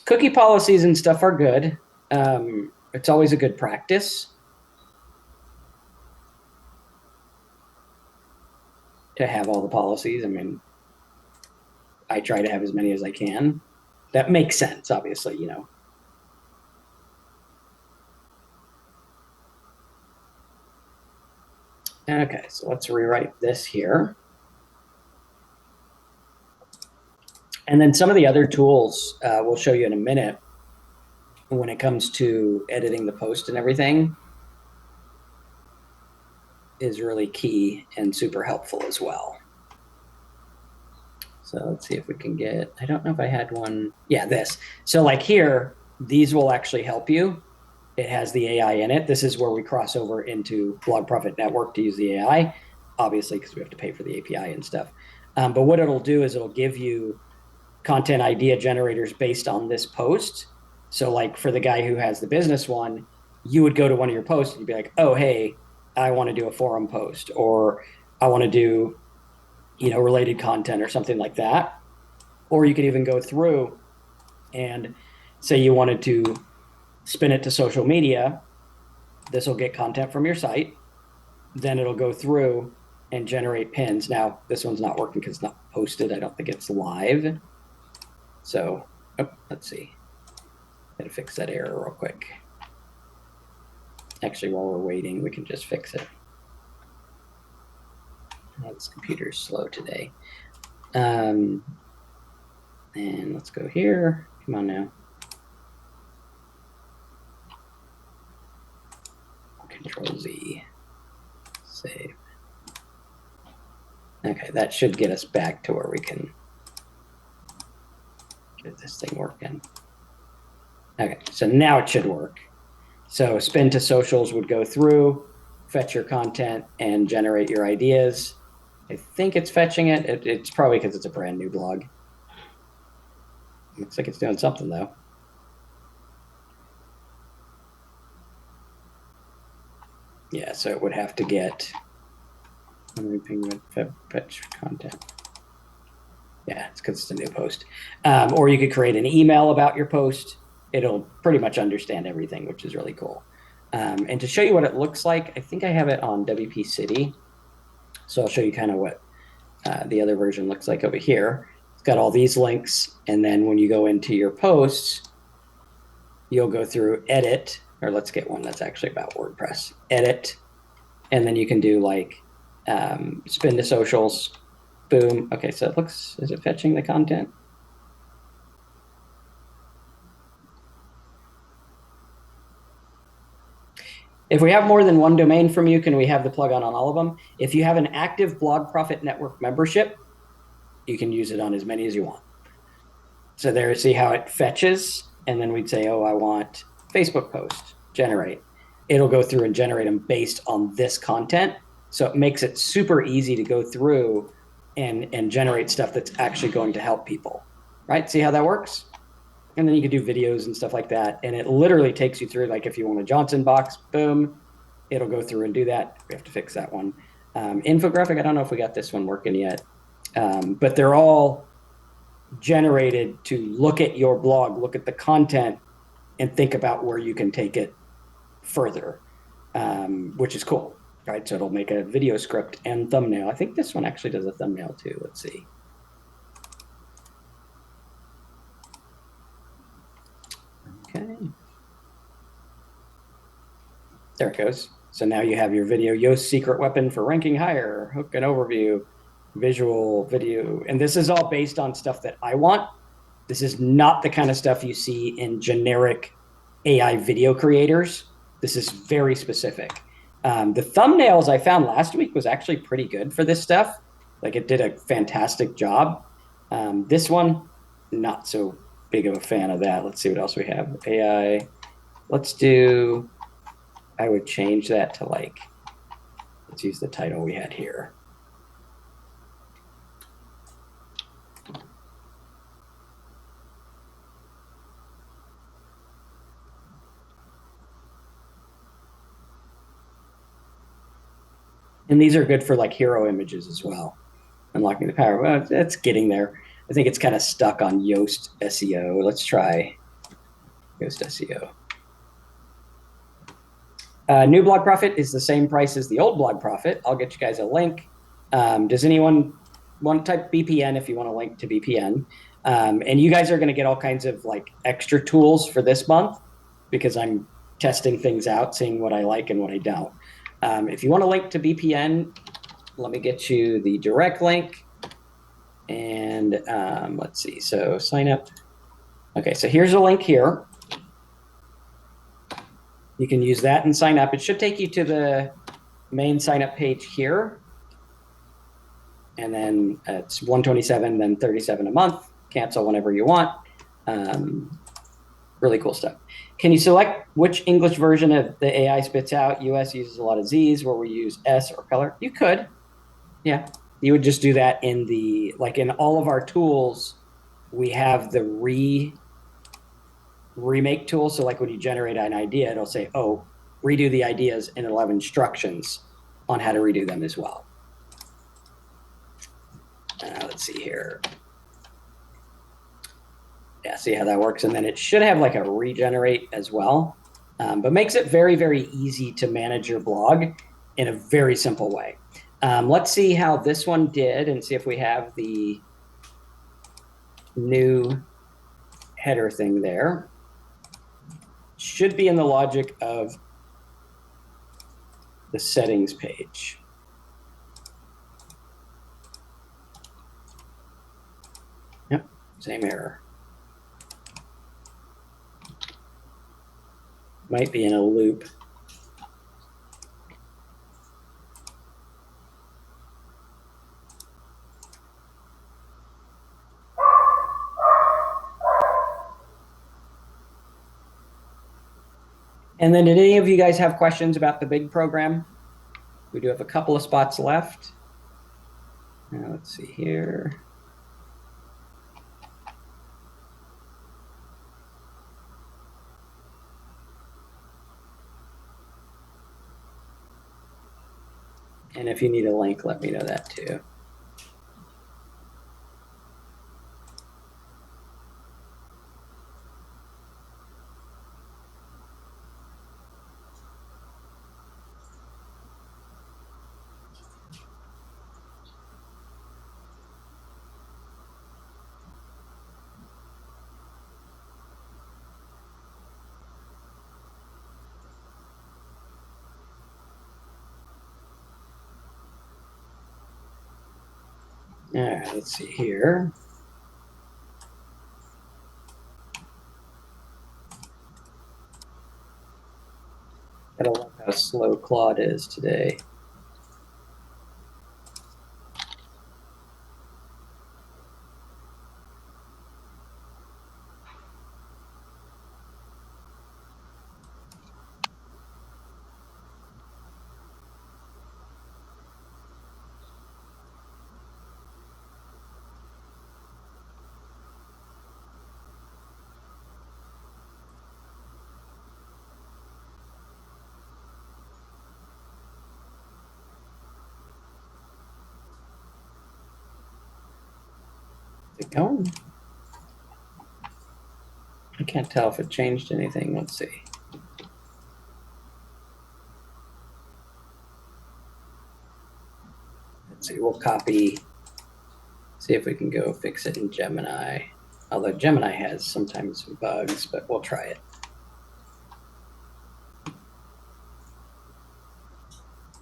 Cookie policies and stuff are good. It's always a good practice to have all the policies. I mean, I try to have as many as I can. That makes sense, obviously, you know. Okay, so let's rewrite this here. And then some of the other tools we'll show you in a minute when it comes to editing the post and everything is really key and super helpful as well. So let's see if we can get, I don't know if I had one. Yeah, this. So like here, these will actually help you. It has the AI in it. This is where we cross over into Blog Profit Network to use the AI, obviously, because we have to pay for the API and stuff. But what it'll do is it'll give you content idea generators based on this post. So like for the guy who has the business one, you would go to one of your posts and you'd be like, oh, hey, I want to do a forum post, or I want to do, you know, related content or something like that. Or you could even go through and say you wanted to spin it to social media. This will get content from your site. Then it'll go through and generate pins. Now, this one's not working because it's not posted. I don't think it's live. So, oh, let's see. Gotta fix that error real quick. Actually, while we're waiting, we can just fix it. Oh, this computer's slow today. And let's go here. Come on now. Control Z. Save. Okay, that should get us back to where we can get this thing working. Okay, so now it should work. So spin to socials would go through, fetch your content, and generate your ideas. I think it's fetching it. It's probably because it's a brand new blog. Looks like it's doing something though. Yeah, so it would have to get fetch content. Yeah, it's because it's a new post. Or you could create an email about your post. It'll pretty much understand everything, which is really cool. And to show you what it looks like, I think I have it on WP City. So I'll show you kind of what the other version looks like over here. It's got all these links. And then when you go into your posts, you'll go through edit, or let's get one that's actually about WordPress. Edit, and then you can do like spin to socials, boom. Okay, so it looks, is it fetching the content? If we have more than one domain from you, can we have the plugin on all of them? If you have an active Blog Profit Network membership, you can use it on as many as you want. So there, see how it fetches, and then we'd say, oh, I want Facebook post, generate. It'll go through and generate them based on this content. So it makes it super easy to go through and generate stuff that's actually going to help people, right? See how that works? And then you can do videos and stuff like that. And it literally takes you through, like if you want a Johnson box, boom, it'll go through and do that. We have to fix that one. Infographic, I don't know if we got this one working yet, but they're all generated to look at your blog, look at the content, and think about where you can take it further, which is cool, right? So it'll make a video script and thumbnail. I think this one actually does a thumbnail too. Let's see. Okay. There it goes. So now you have your video, Yoast's secret weapon for ranking higher, hook and overview, visual, video. And this is all based on stuff that I want. This is not the kind of stuff you see in generic AI video creators. This is very specific. The thumbnails I found last week was actually pretty good for this stuff. Like it did a fantastic job. This one, not so big of a fan of that. Let's see what else we have. AI, let's do, I would change that to like, let's use the title we had here. And these are good for like hero images as well. Unlocking the power. Well, it's getting there. I think it's kind of stuck on Yoast SEO. Let's try Yoast SEO. New Blog Profit is the same price as the old Blog Profit. I'll get you guys a link. Does anyone want to type BPN if you want a link to BPN? And you guys are going to get all kinds of like extra tools for this month because I'm testing things out, seeing what I like and what I don't. If you want a link to BPN, let me get you the direct link. And let's see, so sign up. Okay, so here's a link here. You can use that and sign up. It should take you to the main sign up page here. And then it's $127, then $37 a month. Cancel whenever you want. Really cool stuff. Can you select which English version of the AI spits out? US uses a lot of Z's where we use S or color. You could. Yeah. You would just do that in the, like in all of our tools, we have the remake tool. So like when you generate an idea, it'll say, oh, redo the ideas, and it'll have instructions on how to redo them as well. Let's see here. Yeah, see how that works. And then it should have like a regenerate as well, but makes it very, very easy to manage your blog in a very simple way. Let's see how this one did and see if we have the new header thing there. Should be in the logic of the settings page. Yep, same error. Might be in a loop. And then did any of you guys have questions about the big program? We do have a couple of spots left. Now let's see here. And if you need a link, let me know that too. All right, let's see here. I love how slow Claude is today. Is it going? I can't tell if it changed anything. Let's see. Let's see, we'll copy, see if we can go fix it in Gemini. Although Gemini has sometimes some bugs, but we'll try it.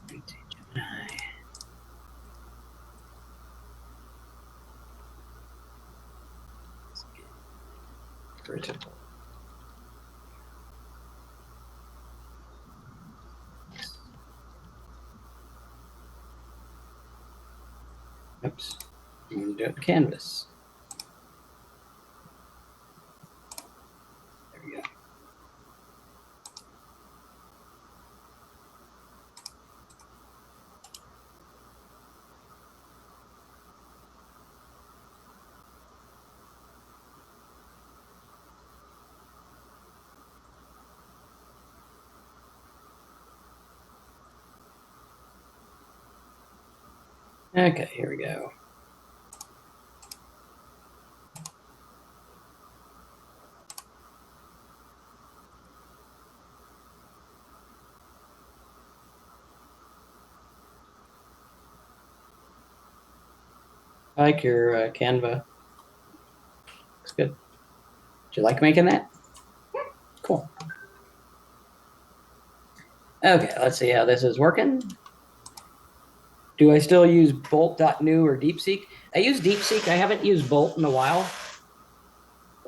Gemini. Critical. Oops. I'm going to do it in Canvas. There we go. Okay, here we go. I like your Canva. Looks good. Did you like making that? Cool. Okay, let's see how this is working. Do I still use Bolt.new or DeepSeek? I use DeepSeek. I haven't used Bolt in a while.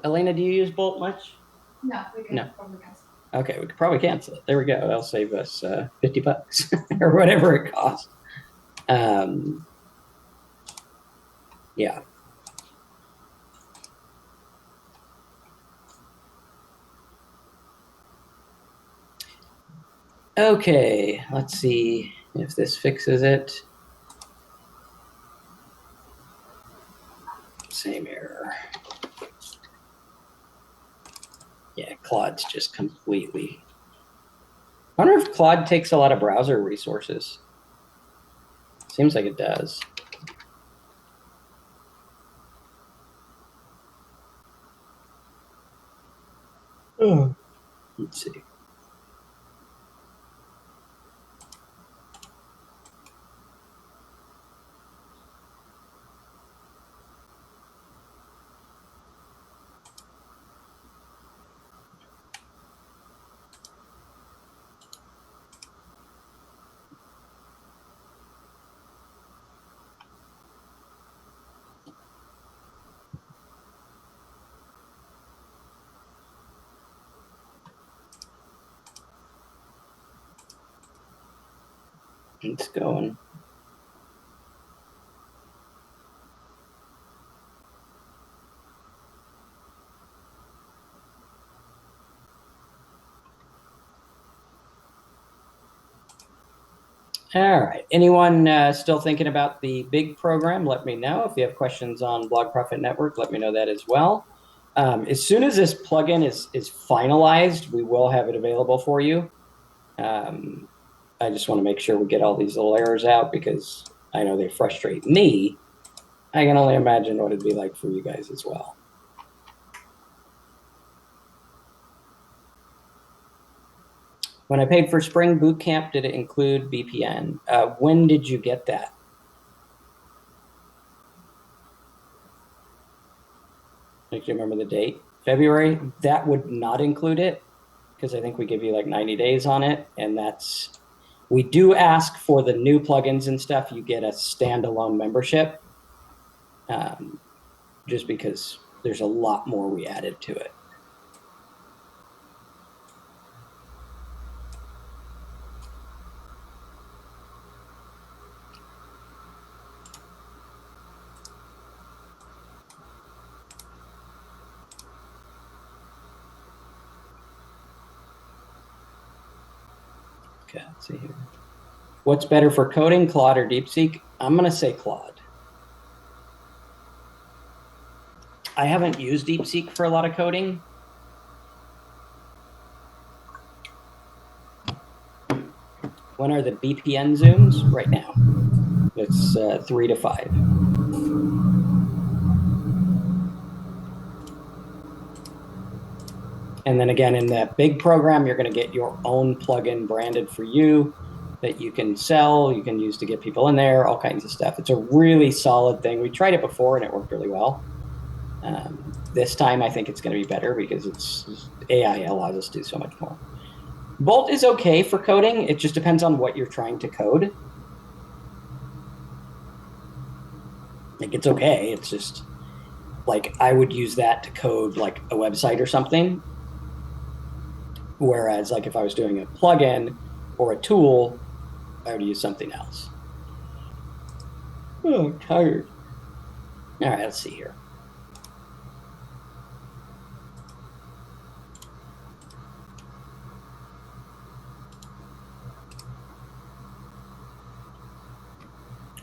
Elena, do you use Bolt much? No, we can No. probably cancel. Okay, we could probably cancel it. There we go. That'll save us $50 or whatever it costs. Yeah. Okay, let's see if this fixes it. Same error. Yeah, Claude's just completely. I wonder if Claude takes a lot of browser resources. Seems like it does. Oh, let's see. It's going. All right. Anyone still thinking about the big program? Let me know. If you have questions on Blog Profit Network, let me know that as well. As soon as this plugin is finalized, we will have it available for you. I just want to make sure we get all these little errors out because I know they frustrate me. I can only imagine what it'd be like for you guys as well. When I paid for Spring Boot Camp, did it include BPN? When did you get that? Do you remember the date? February? That would not include it because I think we give you like 90 days on it. And that's, we do ask for the new plugins and stuff. You get a standalone membership just because there's a lot more we added to it. Okay, let's see here. What's better for coding, Claude or DeepSeek? I'm going to say Claude. I haven't used DeepSeek for a lot of coding. When are the BPN zooms? Right now. It's 3 to 5. And then again, in that big program, you're going to get your own plugin branded for you that you can sell, you can use to get people in there, all kinds of stuff. It's a really solid thing. We tried it before and it worked really well. This time, I think it's going to be better because AI allows us to do so much more. Bolt is okay for coding. It just depends on what you're trying to code. Like, it's okay. It's just like I would use that to code like a website or something. Whereas like if I was doing a plugin or a tool, I would use something else. Oh, I'm tired. All right, let's see here.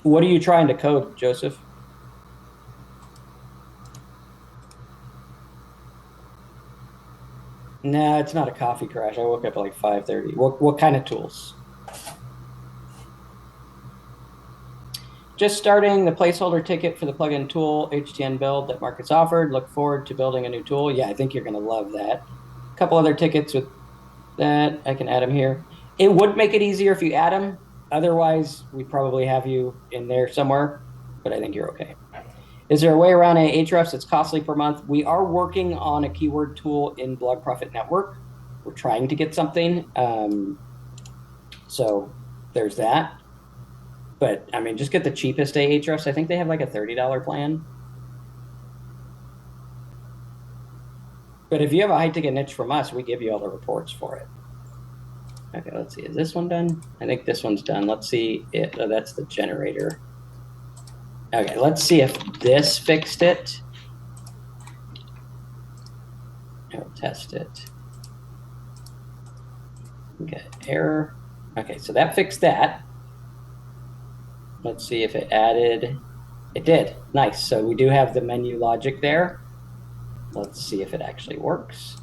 What are you trying to code, Joseph? No, it's not a coffee crash. I woke up at like 5:30. What kind of tools? Just starting the placeholder ticket for the plugin tool HTN build that Marcus offered. Look forward to building a new tool. Yeah, I think you're going to love that. A couple other tickets with that. I can add them here. It would make it easier if you add them. Otherwise, we probably have you in there somewhere, but I think you're okay. Is there a way around Ahrefs that's costly per month? We are working on a keyword tool in Blog Profit Network. We're trying to get something. So there's that. But I mean, just get the cheapest Ahrefs. I think they have like a $30 plan. But if you have a high ticket niche from us, we give you all the reports for it. Okay, let's see. Is this one done? I think this one's done. Let's see. Oh, that's the generator. Okay, let's see if this fixed it. I'll test it. Okay, error. Okay, so that fixed that. Let's see if it added. It did. Nice. So we do have the menu logic there. Let's see if it actually works.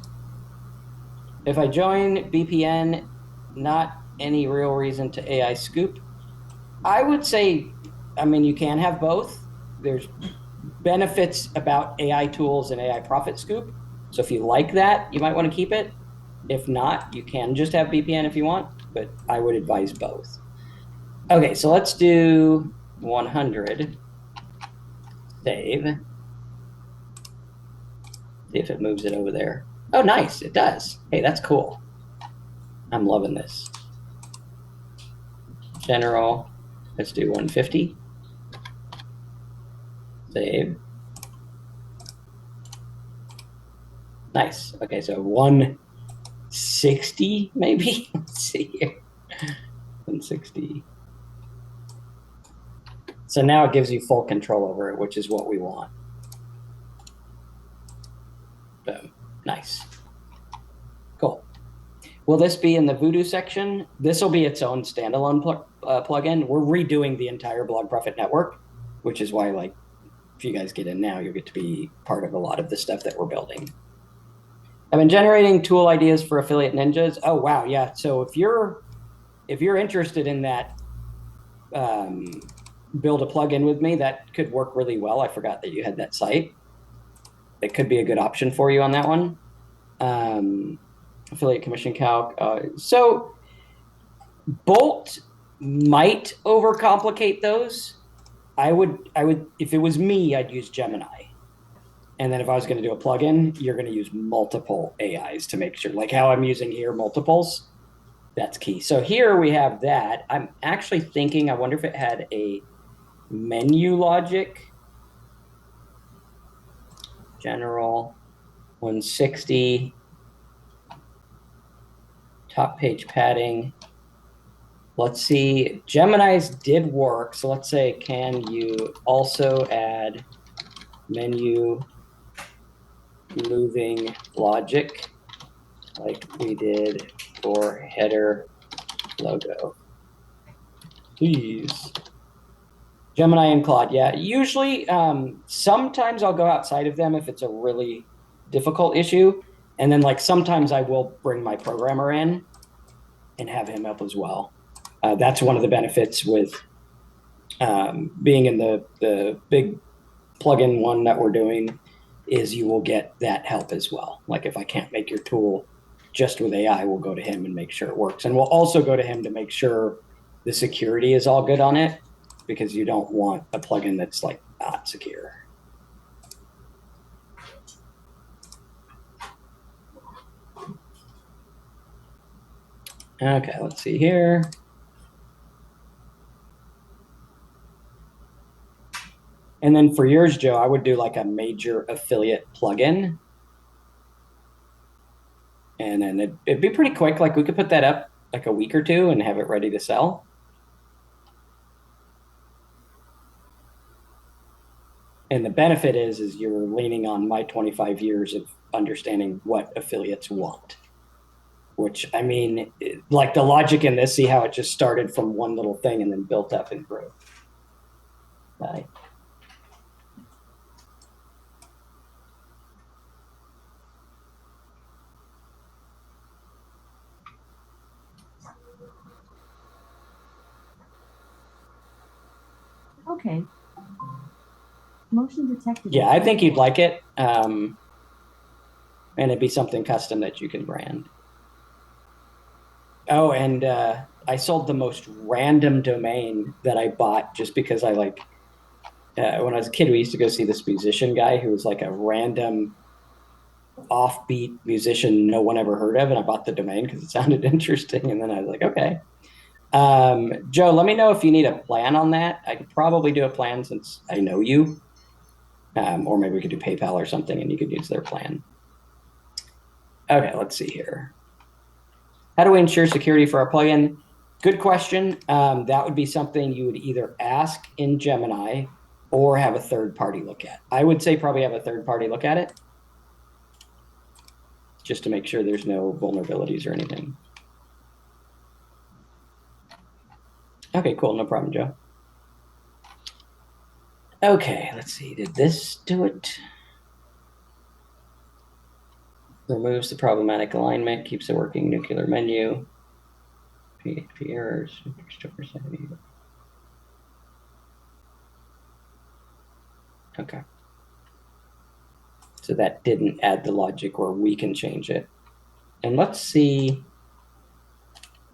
If I join BPN, not any real reason to AI Scoop. I would say, I mean, you can have both. There's benefits about AI tools and AI Profit Scoop. So if you like that, you might want to keep it. If not, you can just have BPN if you want, but I would advise both. Okay, so let's do 100. Save. See if it moves it over there. Oh, nice, it does. Hey, that's cool. I'm loving this. General, let's do 150. Save. Nice. Okay, so 160 maybe. Let's see here. 160. So now it gives you full control over it, which is what we want. Boom. Nice. Cool. Will this be in the Voodoo section? This will be its own standalone plugin. We're redoing the entire Blog Profit Network, which is why, like, if you guys get in now, you'll get to be part of a lot of the stuff that we're building. I've been generating tool ideas for Affiliate Ninjas. Oh, wow. Yeah. So if you're interested in that, build a plugin with me, that could work really well. I forgot that you had that site. It could be a good option for you on that one. Affiliate commission calc. So Bolt might overcomplicate those. I would, if it was me, I'd use Gemini. And then if I was going to do a plugin, you're going to use multiple AIs to make sure, like how I'm using here, multiples. That's key. So here we have that. I'm actually thinking, I wonder if it had a menu logic. General 160. Top page padding. Let's see. Gemini's did work. So let's say, can you also add menu moving logic like we did for header logo? Please. Gemini and Claude, yeah. Usually, sometimes I'll go outside of them if it's a really difficult issue. And then, like, sometimes I will bring my programmer in and have him up as well. That's one of the benefits with being in the big plugin one that we're doing is you will get that help as well. Like if I can't make your tool just with AI, we'll go to him and make sure it works. And we'll also go to him to make sure the security is all good on it, because you don't want a plugin that's like not secure. Okay, let's see here. And then for yours, Joe, I would do like a major affiliate plugin. And then it'd be pretty quick. Like we could put that up like a week or two and have it ready to sell. And the benefit is you're leaning on my 25 years of understanding what affiliates want. Which, I mean, like the logic in this, see how it just started from one little thing and then built up and grew. Right. Okay. Motion detected. Yeah, I think you'd like it. And it'd be something custom that you can brand. Oh, and I sold the most random domain that I bought just because I like, when I was a kid, we used to go see this musician guy who was like a random offbeat musician no one ever heard of. And I bought the domain because it sounded interesting. And then I was like, okay. Joe, let me know if you need a plan on that. I could probably do a plan since I know you. Or maybe we could do PayPal or something and you could use their plan. Okay, let's see here. How do we ensure security for our plugin? Good question. That would be something you would either ask in Gemini or have a third party look at. I would say probably have a third party look at it just to make sure there's no vulnerabilities or anything. Okay, cool. No problem, Joe. Okay, let's see. Did this do it? Removes the problematic alignment, keeps the working nuclear menu. PHP errors. Okay. So that didn't add the logic, or we can change it. And let's see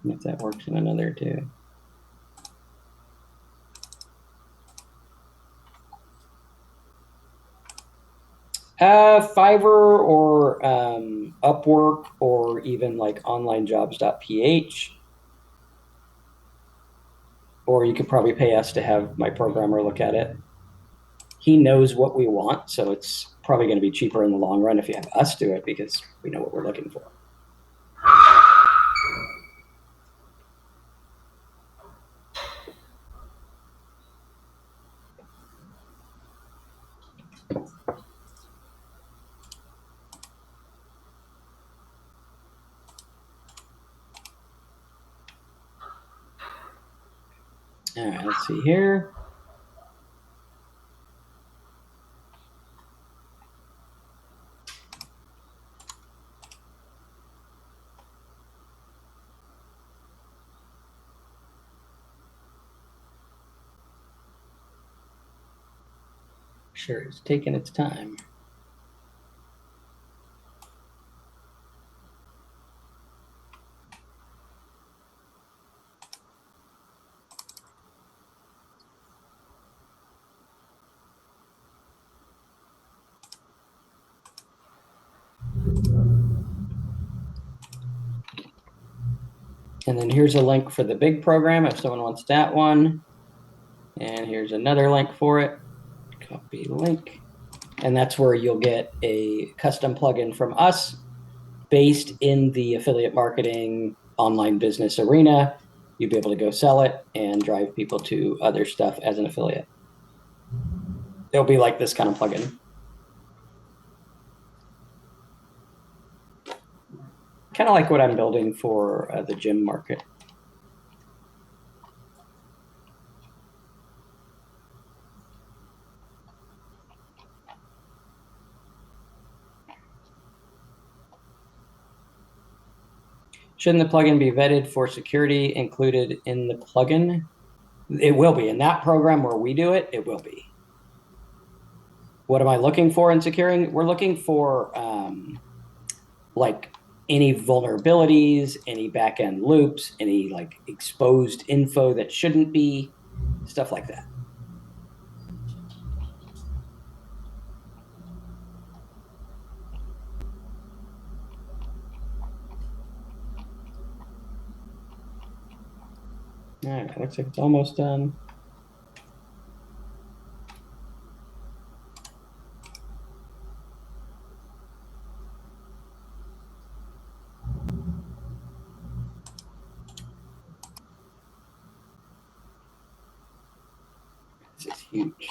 if that works in another too. Fiverr or Upwork or even like onlinejobs.ph. Or you could probably pay us to have my programmer look at it. He knows what we want, so it's probably going to be cheaper in the long run if you have us do it because we know what we're looking for. All right, let's see here. Sure, it's taking its time. And then here's a link for the big program if someone wants that one. And here's another link for it. Copy link. And that's where you'll get a custom plugin from us based in the affiliate marketing online business arena. You'll be able to go sell it and drive people to other stuff as an affiliate. It'll be like this kind of plugin. Kind of like what I'm building for the gym market. Shouldn't the plugin be vetted for security included in the plugin? It will be. In that program where we do it, it will be. What am I looking for in securing? We're looking for like any vulnerabilities, any back-end loops, any like exposed info that shouldn't be, stuff like that. All right, looks like it's almost done. This is huge.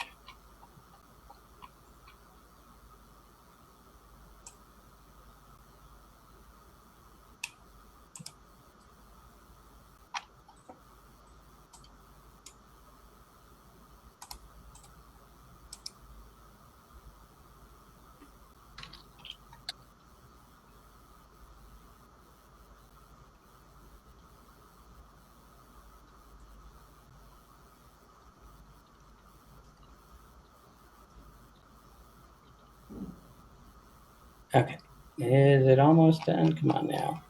Okay, is it almost done? Come on now.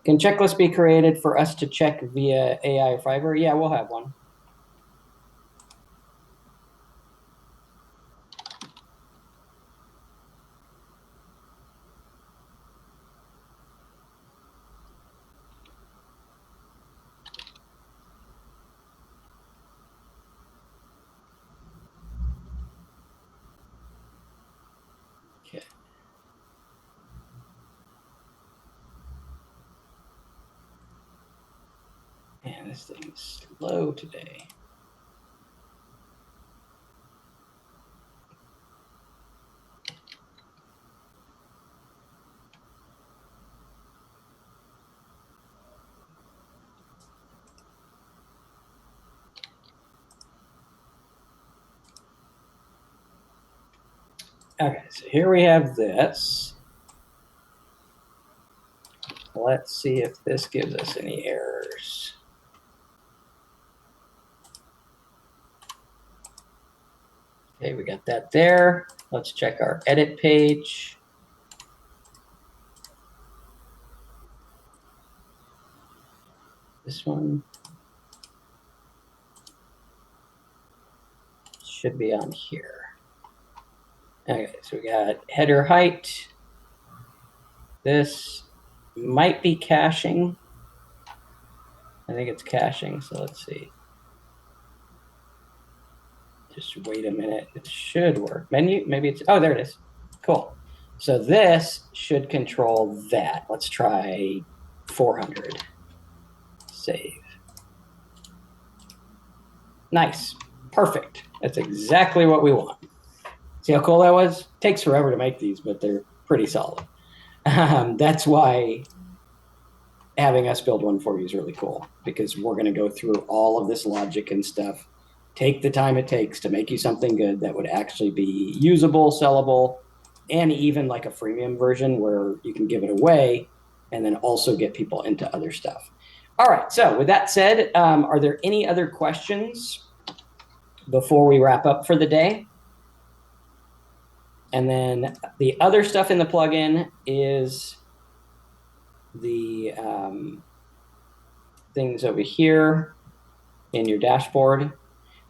Can checklists be created for us to check via AI or Fiverr? Yeah, we'll have one. Okay. Man, this thing is slow today. Okay, so here we have this. Let's see if this gives us any errors. Okay, we got that there. Let's check our edit page. This one should be on here. Okay, so we got header height. This might be caching. I think it's caching, so let's see. Just wait a minute. It should work. Menu, maybe it's, oh, there it is. Cool. So this should control that. Let's try 400. Save. Nice. Perfect. That's exactly what we want. See how cool that was? Takes forever to make these, but they're pretty solid. That's why having us build one for you is really cool, because we're going to go through all of this logic and stuff, take the time it takes to make you something good that would actually be usable, sellable, and even like a freemium version where you can give it away and then also get people into other stuff. All right, so with that said, are there any other questions before we wrap up for the day? And then the other stuff in the plugin is the things over here in your dashboard.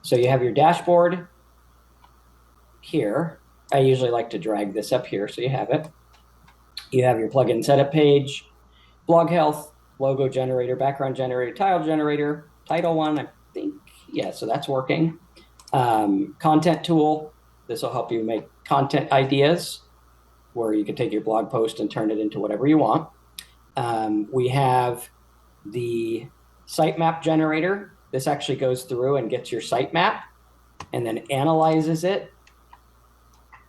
So you have your dashboard here. I usually like to drag this up here so you have it. You have your plugin setup page, blog health, logo generator, background generator, tile generator, title one, I think. Yeah, so that's working. Content tool. This will help you make content ideas where you can take your blog post and turn it into whatever you want. We have the sitemap generator. This actually goes through and gets your sitemap and then analyzes it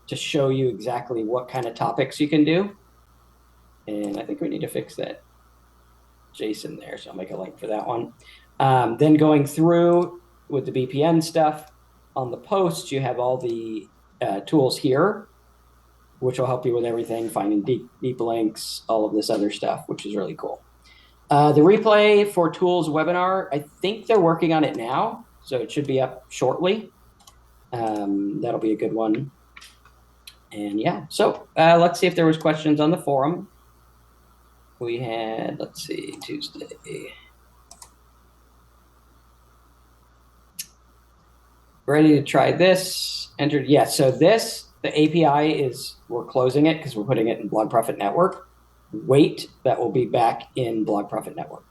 to show you exactly what kind of topics you can do. And I think we need to fix that JSON there, so I'll make a link for that one. Then going through with the BPN stuff, on the posts, you have all the tools here, which will help you with everything, finding deep links, all of this other stuff, which is really cool. The replay for tools webinar, I think they're working on it now, so it should be up shortly. That'll be a good one. And yeah, so let's see if there was questions on the forum. We had, let's see, Tuesday. Ready to try this? Entered, yes. So this, the API is, we're closing it because we're putting it in Blog Profit Network. Wait, that will be back in Blog Profit Network.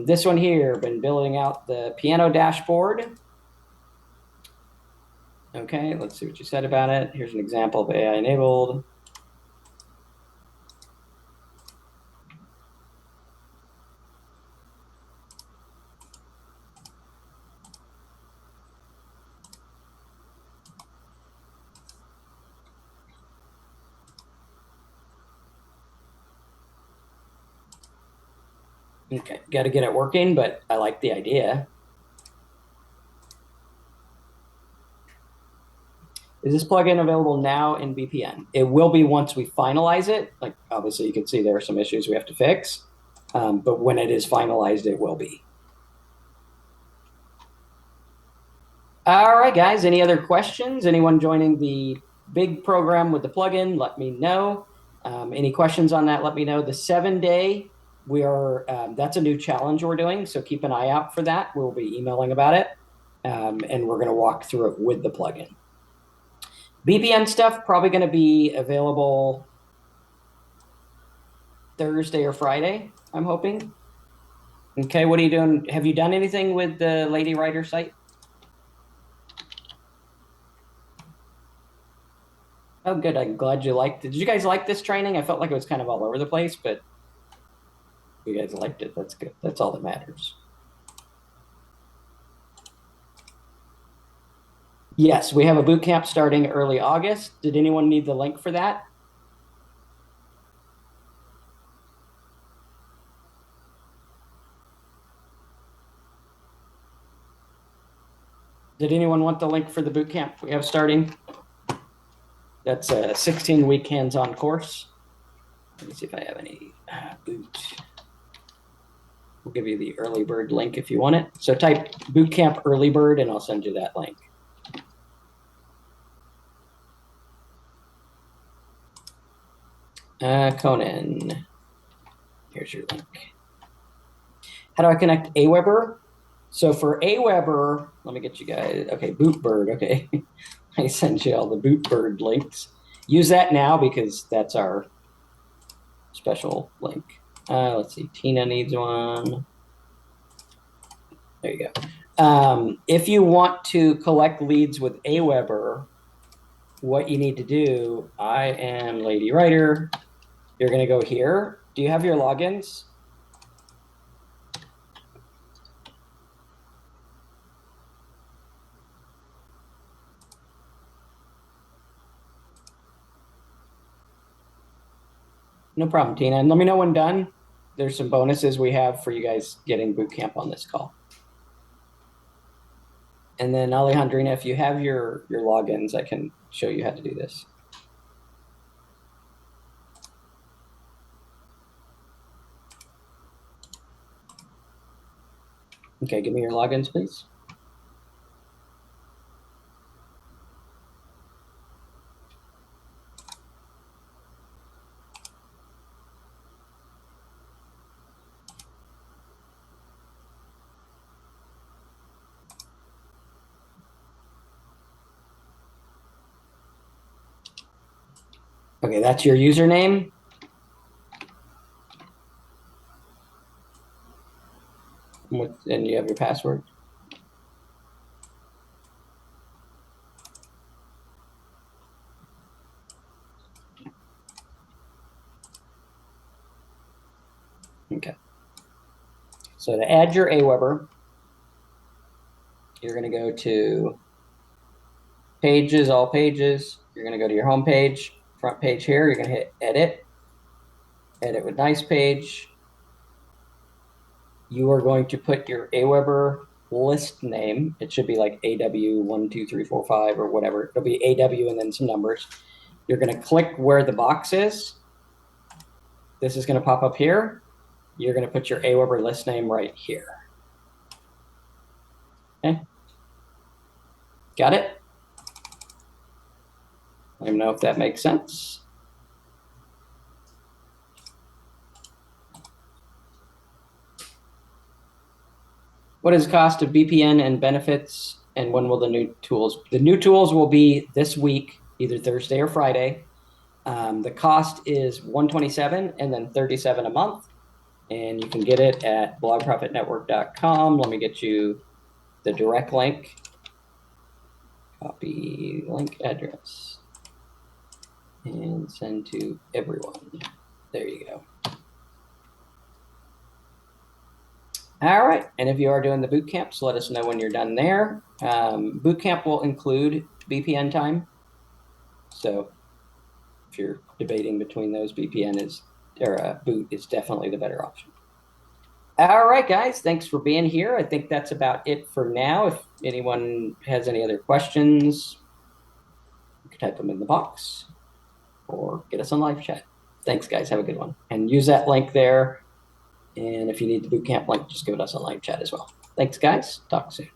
This one here, been building out the piano dashboard. Okay, let's see what you said about it. Here's an example of AI enabled. Okay, got to get it working, but I like the idea. Is this plugin available now in BPN? It will be once we finalize it. Like, obviously, you can see there are some issues we have to fix, but when it is finalized, it will be. All right, guys, any other questions? Anyone joining the big program with the plugin, let me know. Any questions on that, let me know. The 7-day, we are, that's a new challenge we're doing, so keep an eye out for that. We'll be emailing about it, and we're going to walk through it with the plugin. BPN stuff probably going to be available Thursday or Friday, I'm hoping. Okay, what are you doing? Have you done anything with the Lady Writer site? Oh, good. I'm glad you liked it. Did you guys like this training? I felt like it was kind of all over the place, but you guys liked it. That's good. That's all that matters. Yes, we have a boot camp starting early August. Did anyone need the link for that? Did anyone want the link for the boot camp we have starting? That's a 16-week hands-on course. Let me see if I have any boot. We'll give you the early bird link if you want it. So type bootcamp early bird and I'll send you that link. Conan, here's your link. How do I connect Aweber? So for Aweber, let me get you guys, okay, Bootbird, okay. I sent you all the Bootbird links. Use that now because that's our special link. Let's see, Tina needs one. There you go. If you want to collect leads with Aweber, what you need to do, I am Lady Writer. You're going to go here. Do you have your logins? No problem, Tina. And let me know when done. There's some bonuses we have for you guys getting boot camp on this call. And then Alejandrina, if you have your logins, I can show you how to do this. Okay, give me your logins, please. Okay, that's your username. And you have your password. Okay. So to add your Aweber, you're going to go to Pages, All Pages. You're going to go to your home page, front page here. You're going to hit Edit, Edit with Nice Page. You are going to put your Aweber list name. It should be like AW12345 or whatever. It'll be AW and then some numbers. You're going to click where the box is. This is going to pop up here. You're going to put your Aweber list name right here. Okay. Got it? Let me know if that makes sense. What is the cost of VPN and benefits, and when will the new tools? The new tools will be this week, either Thursday or Friday. The cost is $127 and then $37 a month, and you can get it at blogprofitnetwork.com. Let me get you the direct link. Copy link address and send to everyone. There you go. All right, and if you are doing the boot camps, let us know when you're done there. Boot camp will include VPN time. So if you're debating between those, VPN is, or boot is definitely the better option. All right, guys, thanks for being here. I think that's about it for now. If anyone has any other questions, you can type them in the box or get us on live chat. Thanks, guys. Have a good one. And use that link there. And if you need the bootcamp link, just give us a live chat as well. Thanks, guys. Talk soon.